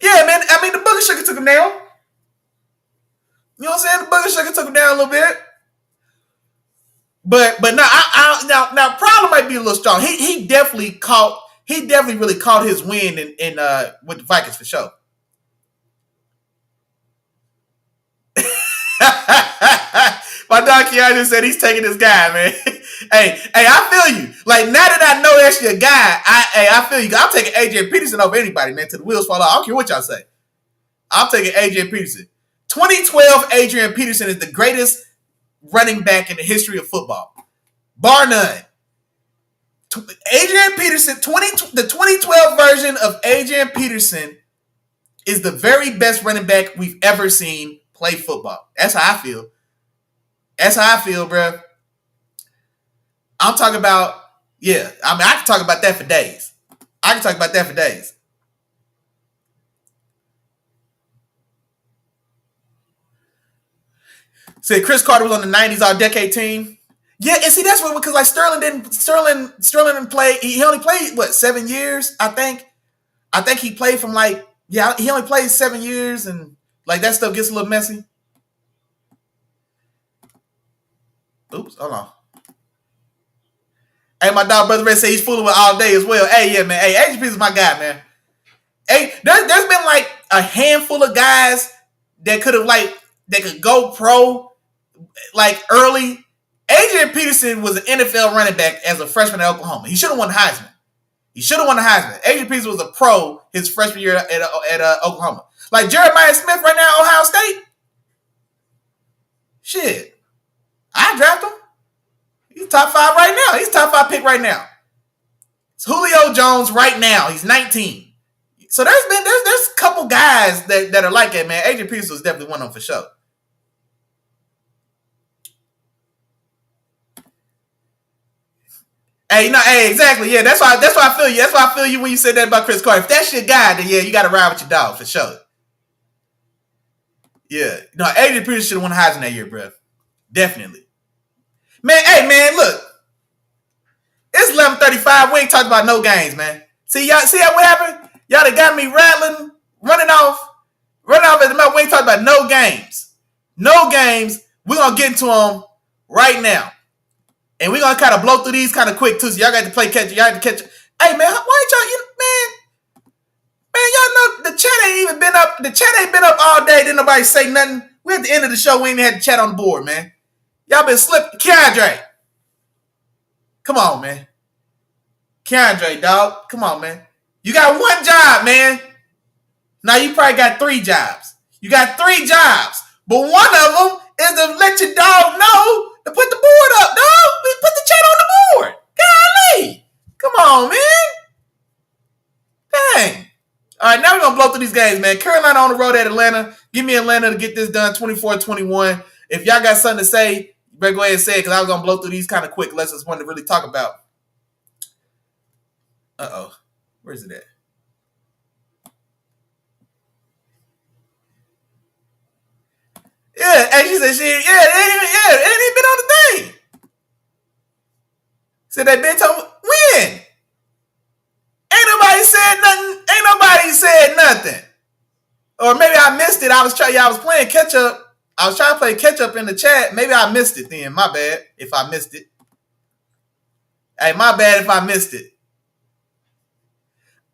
Yeah, man. I mean, the Booger Sugar took him down. You know what I'm saying? The Booger Sugar took him down a little bit. But now problem might be a little strong. He definitely really caught his win in with the Vikings for sure. My dog Keanu said he's taking this guy, man. hey, I feel you. Like now that I know that's your guy, I feel you. I'm taking AJ Peterson over anybody, man. Till the wheels fall off. I don't care what y'all say. I'm taking AJ Peterson. 2012 Adrian Peterson is the greatest running back in the history of football, bar none. Adrian Peterson, the 2012 version of Adrian Peterson is the very best running back we've ever seen play football. That's how I feel. That's how I feel, bro. I'm talking about, yeah. I mean, I can talk about that for days. Said Chris Carter was on the 90s All-Decade team. Yeah, and see, that's what, because like Sterling didn't play. He only played, 7 years, I think. I think he played from he only played 7 years, and like that stuff gets a little messy. Oops, hold on. Hey, my dog brother Red say he's fooling with all day as well. Hey, yeah, man. Hey, AJ is my guy, man. Hey, there's been like a handful of guys that could go pro like early. Adrian Peterson was an NFL running back as a freshman at Oklahoma. He should have won the Heisman. Adrian Peterson was a pro his freshman year at Oklahoma. Like Jeremiah Smith right now at Ohio State. Shit. I draft him. He's top 5 right now. He's top 5 pick right now. It's Julio Jones right now. He's 19. So there's a couple guys that are like that, man. Adrian Peterson was definitely one of them for sure. Hey, exactly. Yeah, that's why I feel you. That's why I feel you when you said that about Chris Carter. If that's your guy, then yeah, you got to ride with your dog for sure. Yeah, no, Adrian Peterson should have won Heisman that year, bro. Definitely. Man, hey, man, look, it's 11:35. We ain't talking about no games, man. See what happened? Y'all that got me rattling, running off at the mouth. We ain't talking about no games. No games. We're gonna get into them right now. And we're gonna kind of blow through these kind of quick too. So y'all got to play catch. Y'all have to catch. Hey man, why ain't man, y'all know the chat ain't even been up. The chat ain't been up all day. Didn't nobody say nothing. We at the end of the show. We ain't had the chat on the board, man. Y'all been slipping. Keandre, come on, man. Keandre, dog, come on, man. You got one job, man. Now you probably got 3 jobs. You got 3 jobs, but one of them is to let your dog know to put the board up, dog. Put the chat on the board. Golly. Come on, man. Dang. All right, now we're going to blow through these games, man. Carolina on the road at Atlanta. Give me Atlanta to get this done 24-21. If y'all got something to say, you better go ahead and say it because I was going to blow through these kind of quick unless it's one to really talk about. Uh-oh. Where's it at? Yeah, and she said it ain't even been on the thing. Said they been told when? Ain't nobody said nothing. Or maybe I missed it. I was playing catch up. I was trying to play catch up in the chat. Maybe I missed it then. My bad if I missed it. Hey, my bad if I missed it.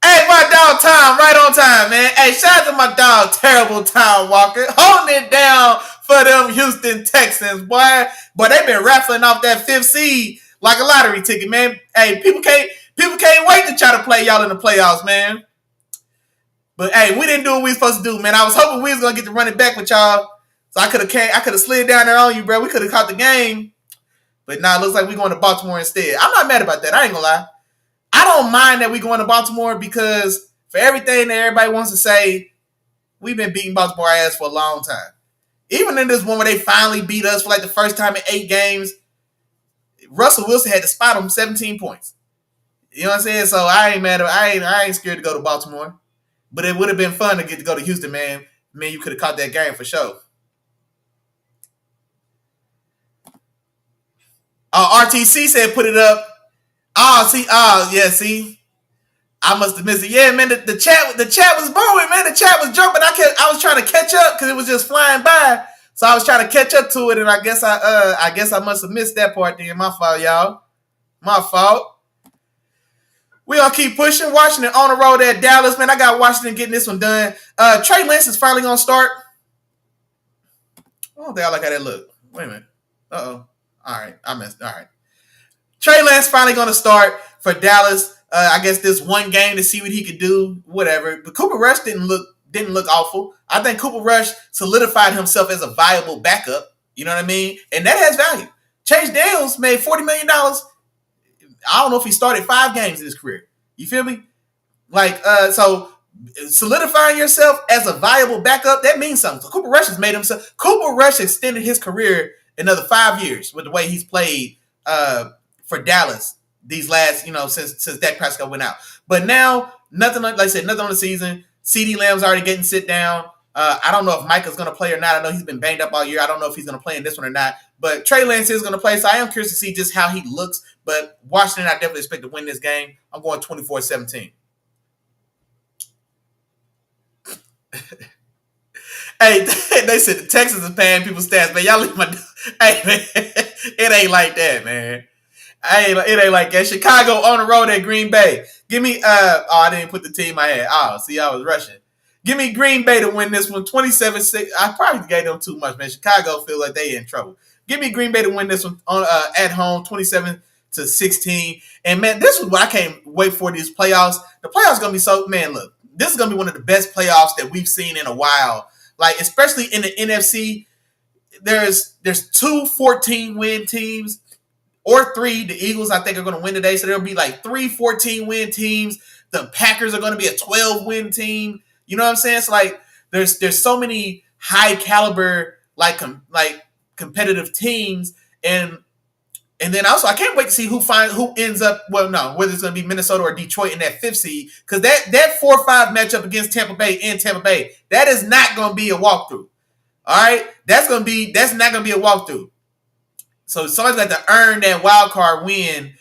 Hey, my dog Tom, right on time, man. Hey, shout out to my dog, Terrible Tom Walker, holding it down for them Houston Texans, boy. But they been raffling off that fifth seed like a lottery ticket, man. Hey, people can't wait to try to play y'all in the playoffs, man. But hey, we didn't do what we were supposed to do, man. I was hoping we was gonna get to run it back with y'all. So I could have slid down there on you, bro. We could have caught the game. But now it looks like we're going to Baltimore instead. I'm not mad about that. I ain't gonna lie. I don't mind that we're going to Baltimore because for everything that everybody wants to say, we've been beating Baltimore ass for a long time. Even in this one where they finally beat us for like the first time in 8 games, Russell Wilson had to spot them 17 points. You know what I'm saying? So I ain't mad. I ain't scared to go to Baltimore. But it would have been fun to get to go to Houston, man. Man, you could have caught that game for sure. RTC said put it up. See. I must have missed it. Yeah, man, the chat was booming, man. The chat was jumping. I was trying to catch up because it was just flying by. So I was trying to catch up to it, and I guess I must have missed that part there. My fault, y'all. My fault. We gonna keep pushing. Washington on the road at Dallas, man. I got Washington getting this one done. Trey Lance is finally gonna start. I don't think I like how that look. Wait a minute. Uh-oh. All right, I missed. All right. Trey Lance finally gonna start for Dallas. I guess this one game to see what he could do, whatever. But Cooper Rush didn't look awful. I think Cooper Rush solidified himself as a viable backup. You know what I mean? And that has value. Chase Daniels made $40 million. I don't know if he started 5 games in his career. You feel me? Like, so solidifying yourself as a viable backup, that means something. So Cooper Rush has made himself. Cooper Rush extended his career another 5 years with the way he's played for Dallas these last, since Dak Prescott went out. But now, nothing like I said, nothing on the season. CeeDee Lamb's already getting sit down. I don't know if Micah's going to play or not. I know he's been banged up all year. I don't know if he's going to play in this one or not. But Trey Lance is going to play, so I am curious to see just how he looks. But Washington, I definitely expect to win this game. I'm going 24-17. Hey, they said the Texans is paying people stats, man. Y'all leave my... Hey, man, it ain't like that, man. It ain't like that. Chicago on the road at Green Bay. Give me... I didn't put the team I had. See, I was rushing. Give me Green Bay to win this one, 27-6. I probably gave them too much, man. Chicago feel like they in trouble. Give me Green Bay to win this one on at home, 27-16. And, man, this is what I can't wait for these playoffs. The playoffs going to be so... Man, look, this is going to be one of the best playoffs that we've seen in a while. Like, especially in the NFC, there's 2 14-win teams or 3. The Eagles, I think, are going to win today. So there'll be like 3 14-win teams. The Packers are going to be a 12-win team. You know what I'm saying? It's like there's so many high caliber like competitive teams, and then also I can't wait to see who ends up. Well, no, whether it's going to be Minnesota or Detroit in that 5th seed, because that 4-5 matchup against Tampa Bay in Tampa Bay, that is not going to be a walkthrough. All right, that's not going to be a walkthrough. So somebody's got to earn that wild card win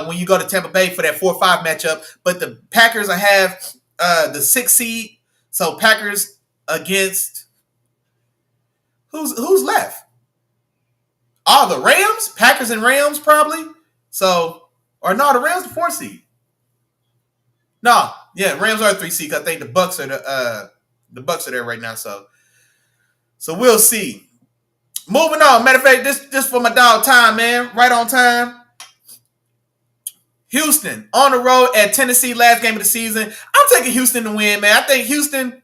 when you go to Tampa Bay for that 4-5 matchup. But the Packers have the 6th seed. So Packers against who's left? The Rams, Packers and Rams probably. So the Rams the 4th seed. No, yeah, Rams are 3 seed. I think the Bucks are the Bucks are there right now. So we'll see. Moving on. Matter of fact, this for my dog time, man. Right on time. Houston on the road at Tennessee, last game of the season. I'm taking Houston to win, man. I think Houston,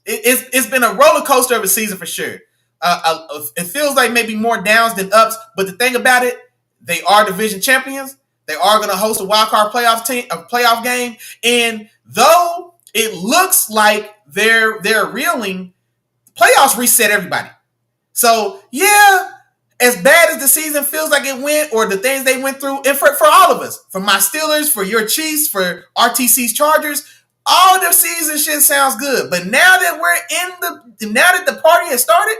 it's been a roller coaster of a season for sure. It feels like maybe more downs than ups, but the thing about it, they are division champions. They are going to host a wild card playoff game, and though it looks like they're reeling, playoffs reset everybody. So yeah. As bad as the season feels like it went, or the things they went through, and for all of us, for my Steelers, for your Chiefs, for RTC's Chargers, all the season shit sounds good. But now that now that the party has started,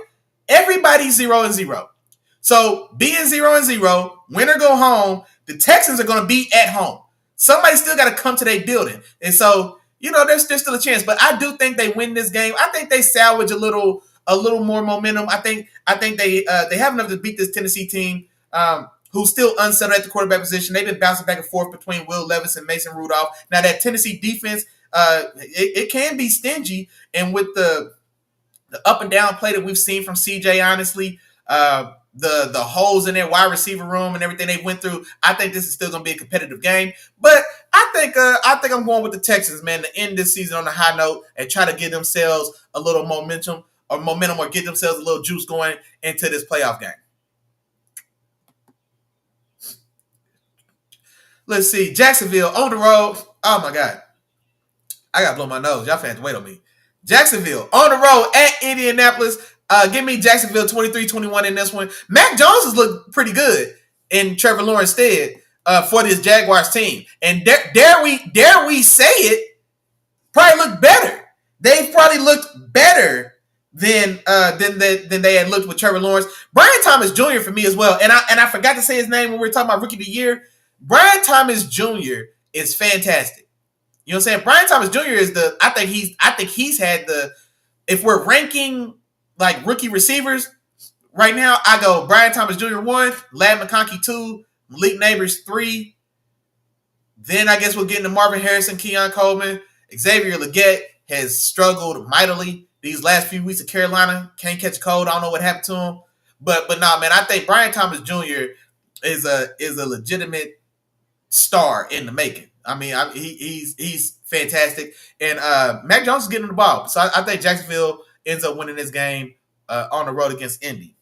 everybody's 0-0. So being 0-0, win or go home, the Texans are going to be at home. Somebody still got to come to their building, and so there's still a chance. But I do think they win this game. I think they salvage a little more momentum. I think they have enough to beat this Tennessee team, who's still unsettled at the quarterback position. They've been bouncing back and forth between Will Levis and Mason Rudolph. Now that Tennessee defense, it can be stingy, and with the the up and down play that we've seen from CJ, honestly, the holes in their wide receiver room and everything they went through, I think this is still going to be a competitive game. But I think I'm going with the Texans, man, to end this season on a high note and try to give themselves a little momentum or get themselves a little juice going into this playoff game. Let's see. Jacksonville on the road. Oh, my God. I got to blow my nose. Y'all fans, wait on me. Jacksonville on the road at Indianapolis. Give me Jacksonville 23-21 in this one. Mac Jones has looked pretty good in Trevor Lawrence stead for this Jaguars team. And dare we say it, probably look better. They've probably looked better than they had looked with Trevor Lawrence. Brian Thomas Jr. for me as well. And I forgot to say his name when we were talking about Rookie of the Year. Brian Thomas Jr. is fantastic. You know what I'm saying? Brian Thomas Jr. is I think he's had if we're ranking like rookie receivers right now, I go Brian Thomas Jr. 1, Ladd McConkey 2, Malik Neighbors 3. Then I guess we'll get into Marvin Harrison, Keon Coleman. Xavier Legette has struggled mightily these last few weeks at Carolina. Can't catch a cold. I don't know what happened to him. But nah, man, I think Brian Thomas Jr. is a legitimate star in the making. I mean, he's fantastic. And Mac Jones is getting the ball. So I think Jacksonville ends up winning this game on the road against Indy.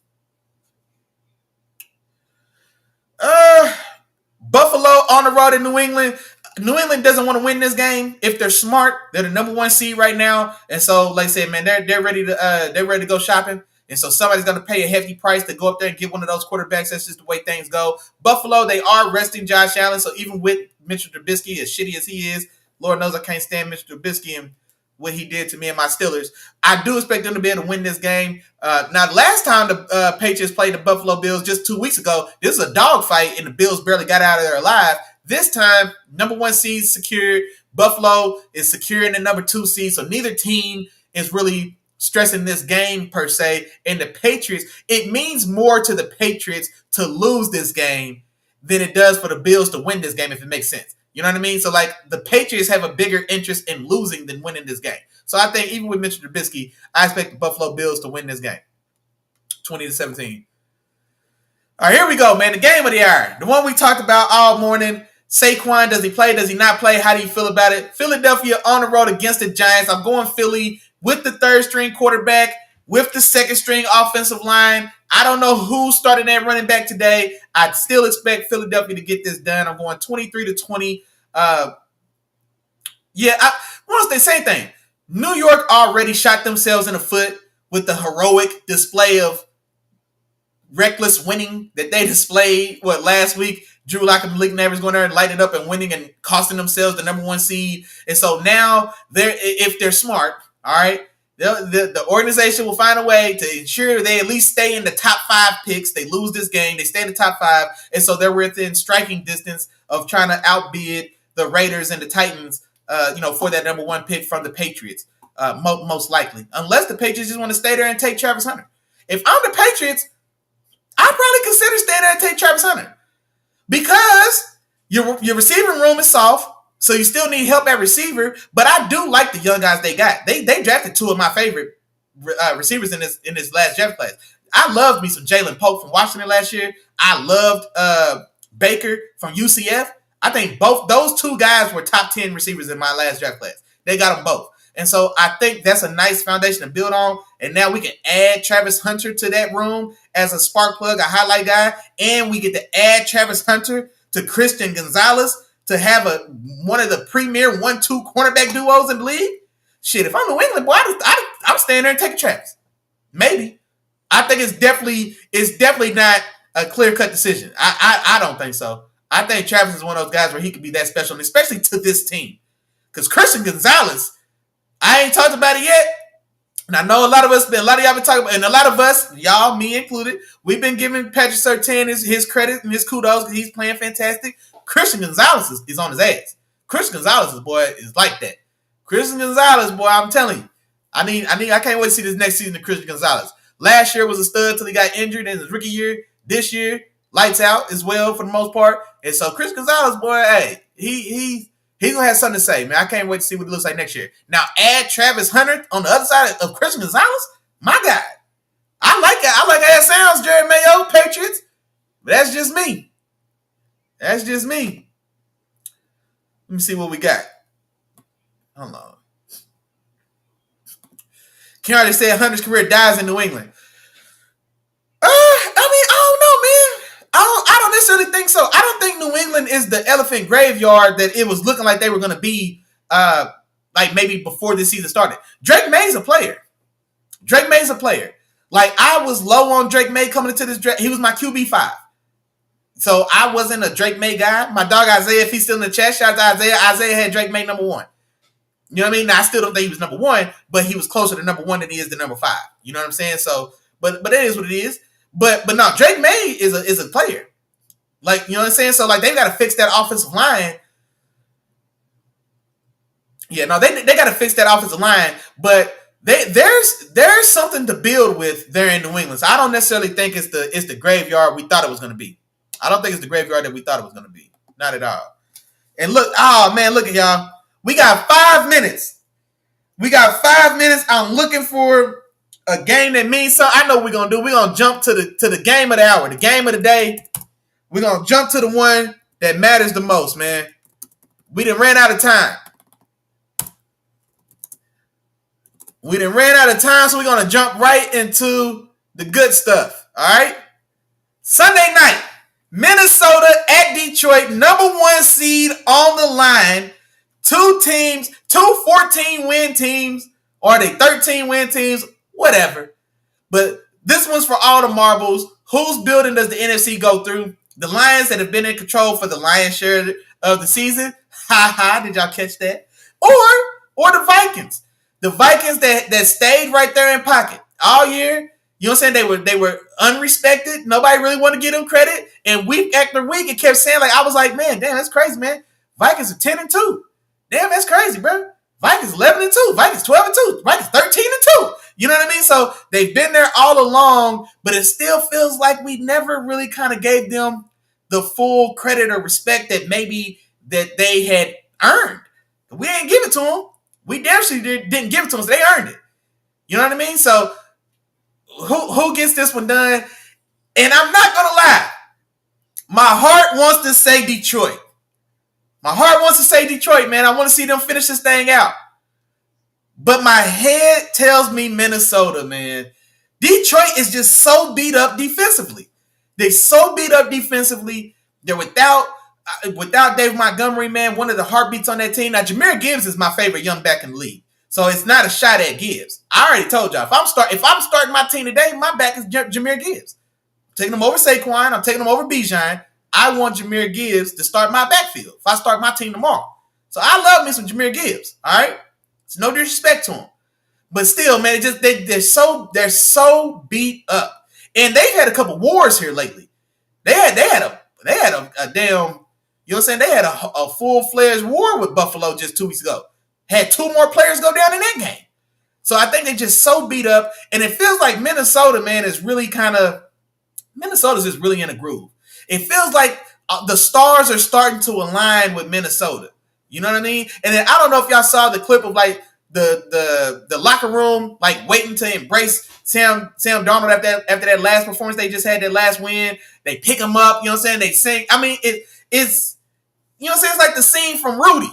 Buffalo on the road in New England. New England doesn't want to win this game. If they're smart, they're the number 1 seed right now. And so, like I said, man, they're ready to go shopping. And so somebody's going to pay a hefty price to go up there and get one of those quarterbacks. That's just the way things go. Buffalo, they are resting Josh Allen. So even with Mitchell Trubisky, as shitty as he is, Lord knows I can't stand Mitchell Trubisky and what he did to me and my Steelers. I do expect them to be able to win this game. Now, last time the Patriots played the Buffalo Bills just 2 weeks ago, this is a dogfight and the Bills barely got out of there alive. This time, number 1 seed secured. Buffalo is securing the number 2 seed. So neither team is really stressing this game per se. And the Patriots, it means more to the Patriots to lose this game than it does for the Bills to win this game, if it makes sense. You know what I mean? So, like, the Patriots have a bigger interest in losing than winning this game. So, I think even with Mitchell Trubisky, I expect the Buffalo Bills to win this game. 20-17. All right, here we go, man. The game of the hour. The one we talked about all morning. Saquon, does he play? Does he not play? How do you feel about it? Philadelphia on the road against the Giants. I'm going Philly with the 3rd-string quarterback, with the 2nd-string offensive line. I don't know who started that running back today. I'd still expect Philadelphia to get this done. I'm going 23-20. I want to say the same thing. New York already shot themselves in the foot with the heroic display of reckless winning that they displayed, last week. Drew Lock and Malik Neighbors going there and lighting it up and winning and costing themselves the number 1 seed. And so now, if they're smart, all right, the organization will find a way to ensure they at least stay in the top 5 picks. They lose this game, they stay in the top 5, and so they're within striking distance of trying to outbid the Raiders and the Titans, for that number 1 pick from the Patriots, most likely. Unless the Patriots just want to stay there and take Travis Hunter. If I'm the Patriots, I'd probably consider staying there and take Travis Hunter. Because your receiving room is soft, so you still need help at receiver. But I do like the young guys they got. They drafted 2 of my favorite receivers in this last draft class. I loved me some Jalen Pope from Washington last year. I loved Baker from UCF. I think both those 2 guys were top 10 receivers in my last draft class. They got them both. And so I think that's a nice foundation to build on. And now we can add Travis Hunter to that room as a spark plug, a highlight guy. And we get to add Travis Hunter to Christian Gonzalez to have one of the premier 1-2 cornerback duos in the league. Shit, if I'm New England, boy, I'm staying there and taking Travis. Maybe. I think it's definitely not a clear-cut decision. I don't think so. I think Travis is one of those guys where he could be that special, and especially to this team. Because Christian Gonzalez, I ain't talked about it yet. And I know a lot of y'all been talking about, and a lot of us, y'all, me included, we've been giving Patrick Surtain his credit and his kudos because he's playing fantastic. Christian Gonzalez is on his ass. Christian Gonzalez, boy, is like that. Christian Gonzalez, boy, I'm telling you. I can't wait to see this next season of Christian Gonzalez. Last year was a stud till he got injured in his rookie year. This year, lights out as well for the most part. And so Christian Gonzalez, boy, hey, he's going to have something to say, man. I can't wait to see what it looks like next year. Now, add Travis Hunter on the other side of Christian Gonzalez. My God. I like it. I like how it sounds, Jerry Mayo, Patriots. But that's just me. That's just me. Let me see what we got. Hold on. Ken already said Hunter's career dies in New England. I don't know, man. I don't necessarily think so. I don't think New England is the elephant graveyard that it was looking like they were going to be, like maybe before this season started. Drake May's a player. Like, I was low on Drake May coming into this draft. He was my QB5. So I wasn't a Drake May guy. My dog Isaiah, if he's still in the chat, shout out to Isaiah. Isaiah had Drake May number 1. You know what I mean? Now, I still don't think he was number 1, but he was closer to number 1 than he is to number 5. You know what I'm saying? So, but it is what it is. But no, Drake May is a player. Like, you know what I'm saying? So, like, they got to fix that offensive line. Yeah, no, they got to fix that offensive line. But there's something to build with there in New England. So I don't necessarily think it's the graveyard we thought it was going to be. I don't think it's the graveyard that we thought it was going to be. Not at all. And look, oh man, look at y'all. We got 5 minutes. I'm looking for a game that means something. I know what we're gonna do. We're gonna jump to the game of the hour, the game of the day. We're gonna jump to the one that matters the most, man. We done ran out of time. So we're gonna jump right into the good stuff. All right. Sunday night, Minnesota at Detroit, number 1 seed on the line. 2 teams, 2 14-win teams, or are they 13-win teams? Whatever. But this one's for all the marbles. Whose building does the NFC go through? The Lions that have been in control for the lion's share of the season. Ha ha, did y'all catch that? Or the Vikings. The Vikings that stayed right there in pocket all year. You know what I'm saying? They were unrespected. Nobody really wanted to give them credit. And week after week, it kept saying, like, I was like, man, damn, that's crazy, man. Vikings are 10-2. Damn, that's crazy, bro. Vikings 11-2. Vikings 12-2. Vikings 13-2. You know what I mean? So they've been there all along, but it still feels like we never really kind of gave them the full credit or respect that maybe that they had earned. We didn't give it to them. We definitely didn't give it to them, so they earned it. You know what I mean? So who gets this one done? And I'm not gonna lie, my heart wants to say Detroit. Man. I want to see them finish this thing out. But my head tells me Minnesota, man. Detroit is just so beat up defensively. They're so beat up defensively. They're without Dave Montgomery, man, one of the heartbeats on that team. Now, Jahmyr Gibbs is my favorite young back in the league. So it's not a shot at Gibbs. I already told y'all, if I'm starting my team today, my back is Jahmyr Gibbs. I'm taking him over Saquon. I'm taking him over Bijan. I want Jahmyr Gibbs to start my backfield if I start my team tomorrow. So I love me some Jahmyr Gibbs. All right, it's no disrespect to him, but still, man, they're so beat up, and they've had a couple wars here lately. They had a damn, you know what I'm saying? They had a full-fledged war with Buffalo just 2 weeks ago. Had 2 more players go down in that game. So I think they're just so beat up, and it feels like Minnesota, man, is really Minnesota's just really in a groove. It feels like the stars are starting to align with Minnesota. You know what I mean? And then I don't know if y'all saw the clip of like the locker room like waiting to embrace Sam Darnold after that last performance they just had, that last win. They pick him up, you know what I'm saying? They sing. I mean, it's you know what I'm saying? It's like the scene from Rudy.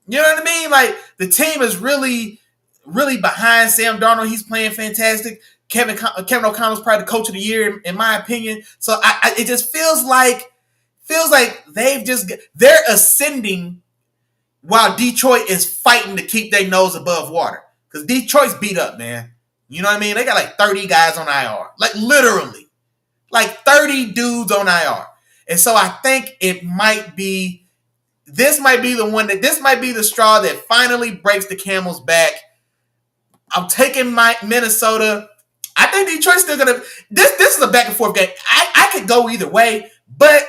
You know what I mean? Like the team is really, really behind Sam Darnold. He's playing fantastic. Kevin O'Connell's probably the coach of the year, in my opinion. So it just feels like they're ascending while Detroit is fighting to keep their nose above water. Because Detroit's beat up, man. You know what I mean? They got like 30 guys on IR. Like literally. Like 30 dudes on IR. And so I think this might be the straw that finally breaks the camel's back. I'm taking my Minnesota. I think Detroit's still gonna. This is a back and forth game. I could go either way, but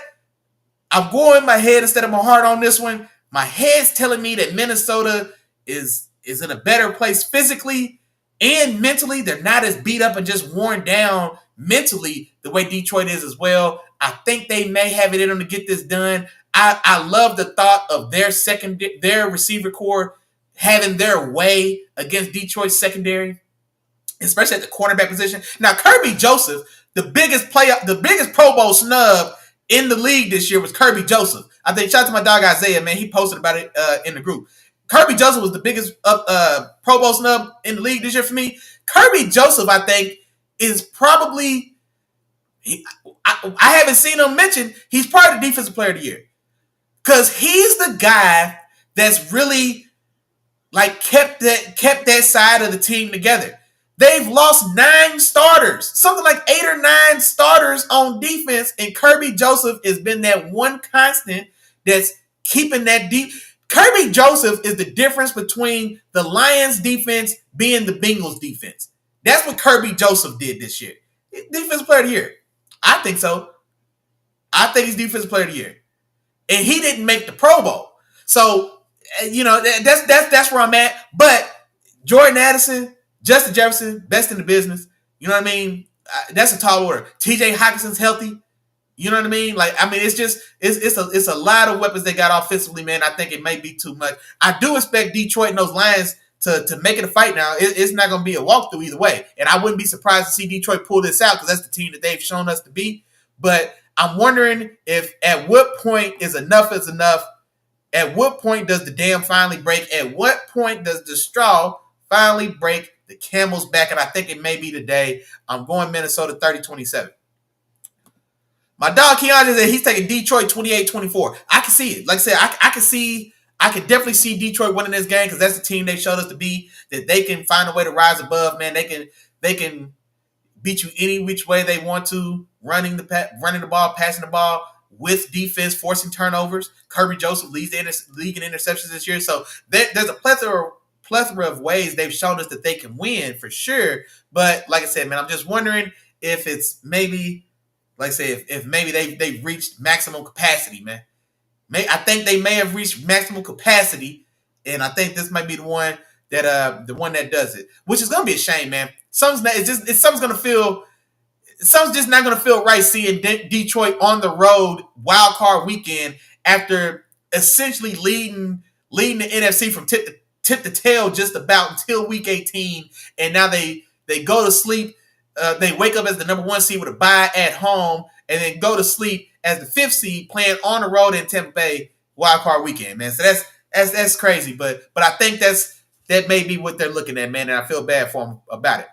I'm going my head instead of my heart on this one. My head's telling me that Minnesota is in a better place physically and mentally. They're not as beat up and just worn down mentally the way Detroit is as well. I think they may have it in them to get this done. I love the thought of their receiver core having their way against Detroit's secondary. especially at the cornerback position. Now, Kirby Joseph, the biggest Pro Bowl snub in the league this year was Kirby Joseph. I think shout out to my dog Isaiah, man. He posted about it in the group. Kirby Joseph was the biggest Pro Bowl snub in the league this year for me. Kirby Joseph, I think, is probably I haven't seen him mentioned. He's probably the defensive player of the year because he's the guy that's really like kept that side of the team together. They've lost 9 starters, something like 8 or 9 starters on defense, and Kirby Joseph has been that one constant that's keeping that deep. Kirby Joseph is the difference between the Lions defense being the Bengals defense. That's what Kirby Joseph did this year. Defensive player of the year. I think so. I think he's defensive player of the year. And he didn't make the Pro Bowl. So, that's where I'm at. But Jordan Addison, Justin Jefferson, best in the business. You know what I mean? That's a tall order. TJ Hawkinson's healthy. You know what I mean? It's a lot of weapons they got offensively, man. I think it may be too much. I do expect Detroit and those Lions to make it a fight now. It's not going to be a walkthrough either way. And I wouldn't be surprised to see Detroit pull this out because that's the team that they've shown us to be. But I'm wondering if at what point is enough. At what point does the dam finally break? At what point does the straw finally break the camel's back? And I think it may be today. I'm going Minnesota 30-27. My dog Keandre said he's taking Detroit 28-24. I can see it. Like I said, I can definitely see Detroit winning this game because that's the team they showed us to be, that they can find a way to rise above, man. They can beat you any which way they want to, running the ball, passing the ball, with defense, forcing turnovers. Kirby Joseph leads the league in interceptions this year. So there's a plethora of ways they've shown us that they can win for sure. But like I said, man, I'm just wondering if it's maybe, like I say, if maybe they've reached maximum capacity, man. I think they may have reached maximum capacity, and I think this might be the one that does it, which is gonna be a shame, man. Something's just not gonna feel right seeing Detroit on the road wild card weekend after essentially leading the NFC from tip to tail just about until week 18, and now they go to sleep. They wake up as the number 1 seed with a bye at home, and then go to sleep as the 5th seed playing on the road in Tampa Bay wild card weekend, man. So that's crazy, but I think that may be what they're looking at, man, and I feel bad for them about it.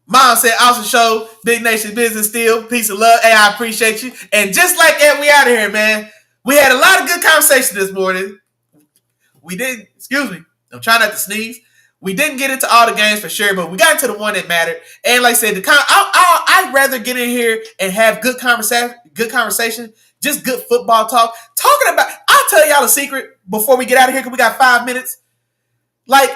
Mom said, awesome show, Big Nation Business still. Peace and love. Hey, I appreciate you. And just like that, we out of here, man. We had a lot of good conversation this morning. We didn't, excuse me, I'm trying not to sneeze. We didn't get into all the games for sure, but we got into the one that mattered. And like I said, I'd rather get in here and have good conversation, just good football talk. Talking about, I'll tell y'all a secret before we get out of here because we got 5 minutes. Like,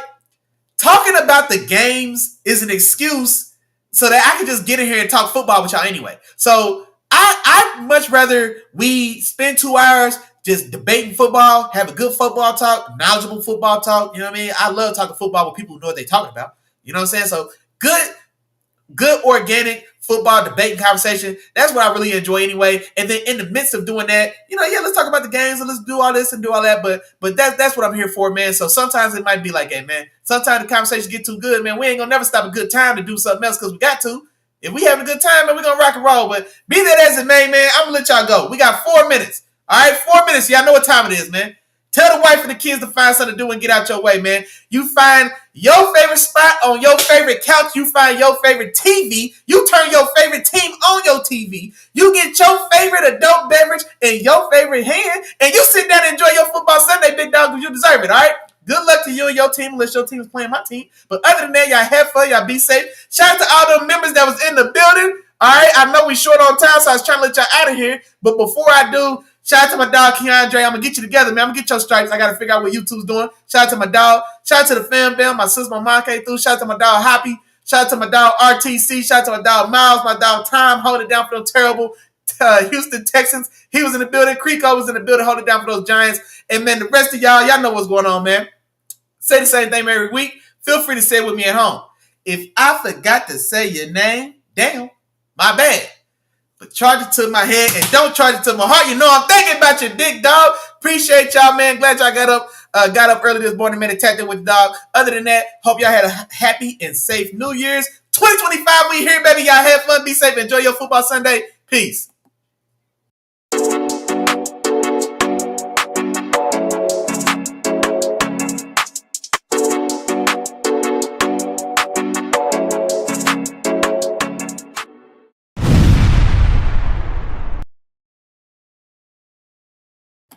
talking about the games is an excuse so that I can just get in here and talk football with y'all anyway. So I'd much rather we spend 2 hours just debating football, have a good football talk, knowledgeable football talk. You know what I mean? I love talking football with people who know what they're talking about. You know what I'm saying? So good organic football debate and conversation. That's what I really enjoy anyway. And then in the midst of doing that, let's talk about the games and let's do all this and do all that. But that's what I'm here for, man. So sometimes it might be like, hey, man, sometimes the conversation get too good, man. We ain't gonna never stop a good time to do something else because we got to. If we having a good time, man, we're gonna rock and roll. But be that as it may, man, I'm gonna let y'all go. We got 4 minutes. All right, 4 minutes. Y'all know what time it is, man. Tell the wife and the kids to find something to do and get out your way, man. You find your favorite spot on your favorite couch. You find your favorite TV. You turn your favorite team on your TV. You get your favorite adult beverage in your favorite hand, and you sit down and enjoy your football Sunday, big dog, because you deserve it, all right? Good luck to you and your team, unless your team is playing my team. But other than that, y'all have fun. Y'all be safe. Shout out to all the members that was in the building. All right, I know we short on time, so I was trying to let y'all out of here. But before I do, shout out to my dog, Keandre. I'm going to get you together, man. I'm going to get your stripes. I got to figure out what YouTube's doing. Shout out to my dog. Shout out to the fam bam. My sister, my mom came through. Shout out to my dog, Hoppy. Shout out to my dog, RTC. Shout out to my dog, Miles. My dog, Tom, holding it down for those terrible Houston Texans. He was in the building. Creeko was in the building, holding it down for those Giants. And, man, the rest of y'all know what's going on, man. Say the same thing every week. Feel free to say it with me at home. If I forgot to say your name, damn, my bad. But charge it to my head and don't charge it to my heart. You know I'm thinking about you, big dog. Appreciate y'all, man. Glad y'all got up Got up early this morning, man, attacked it with the dog. Other than that, hope y'all had a happy and safe New Year's. 2025, we here, baby. Y'all have fun, be safe, enjoy your football Sunday. Peace.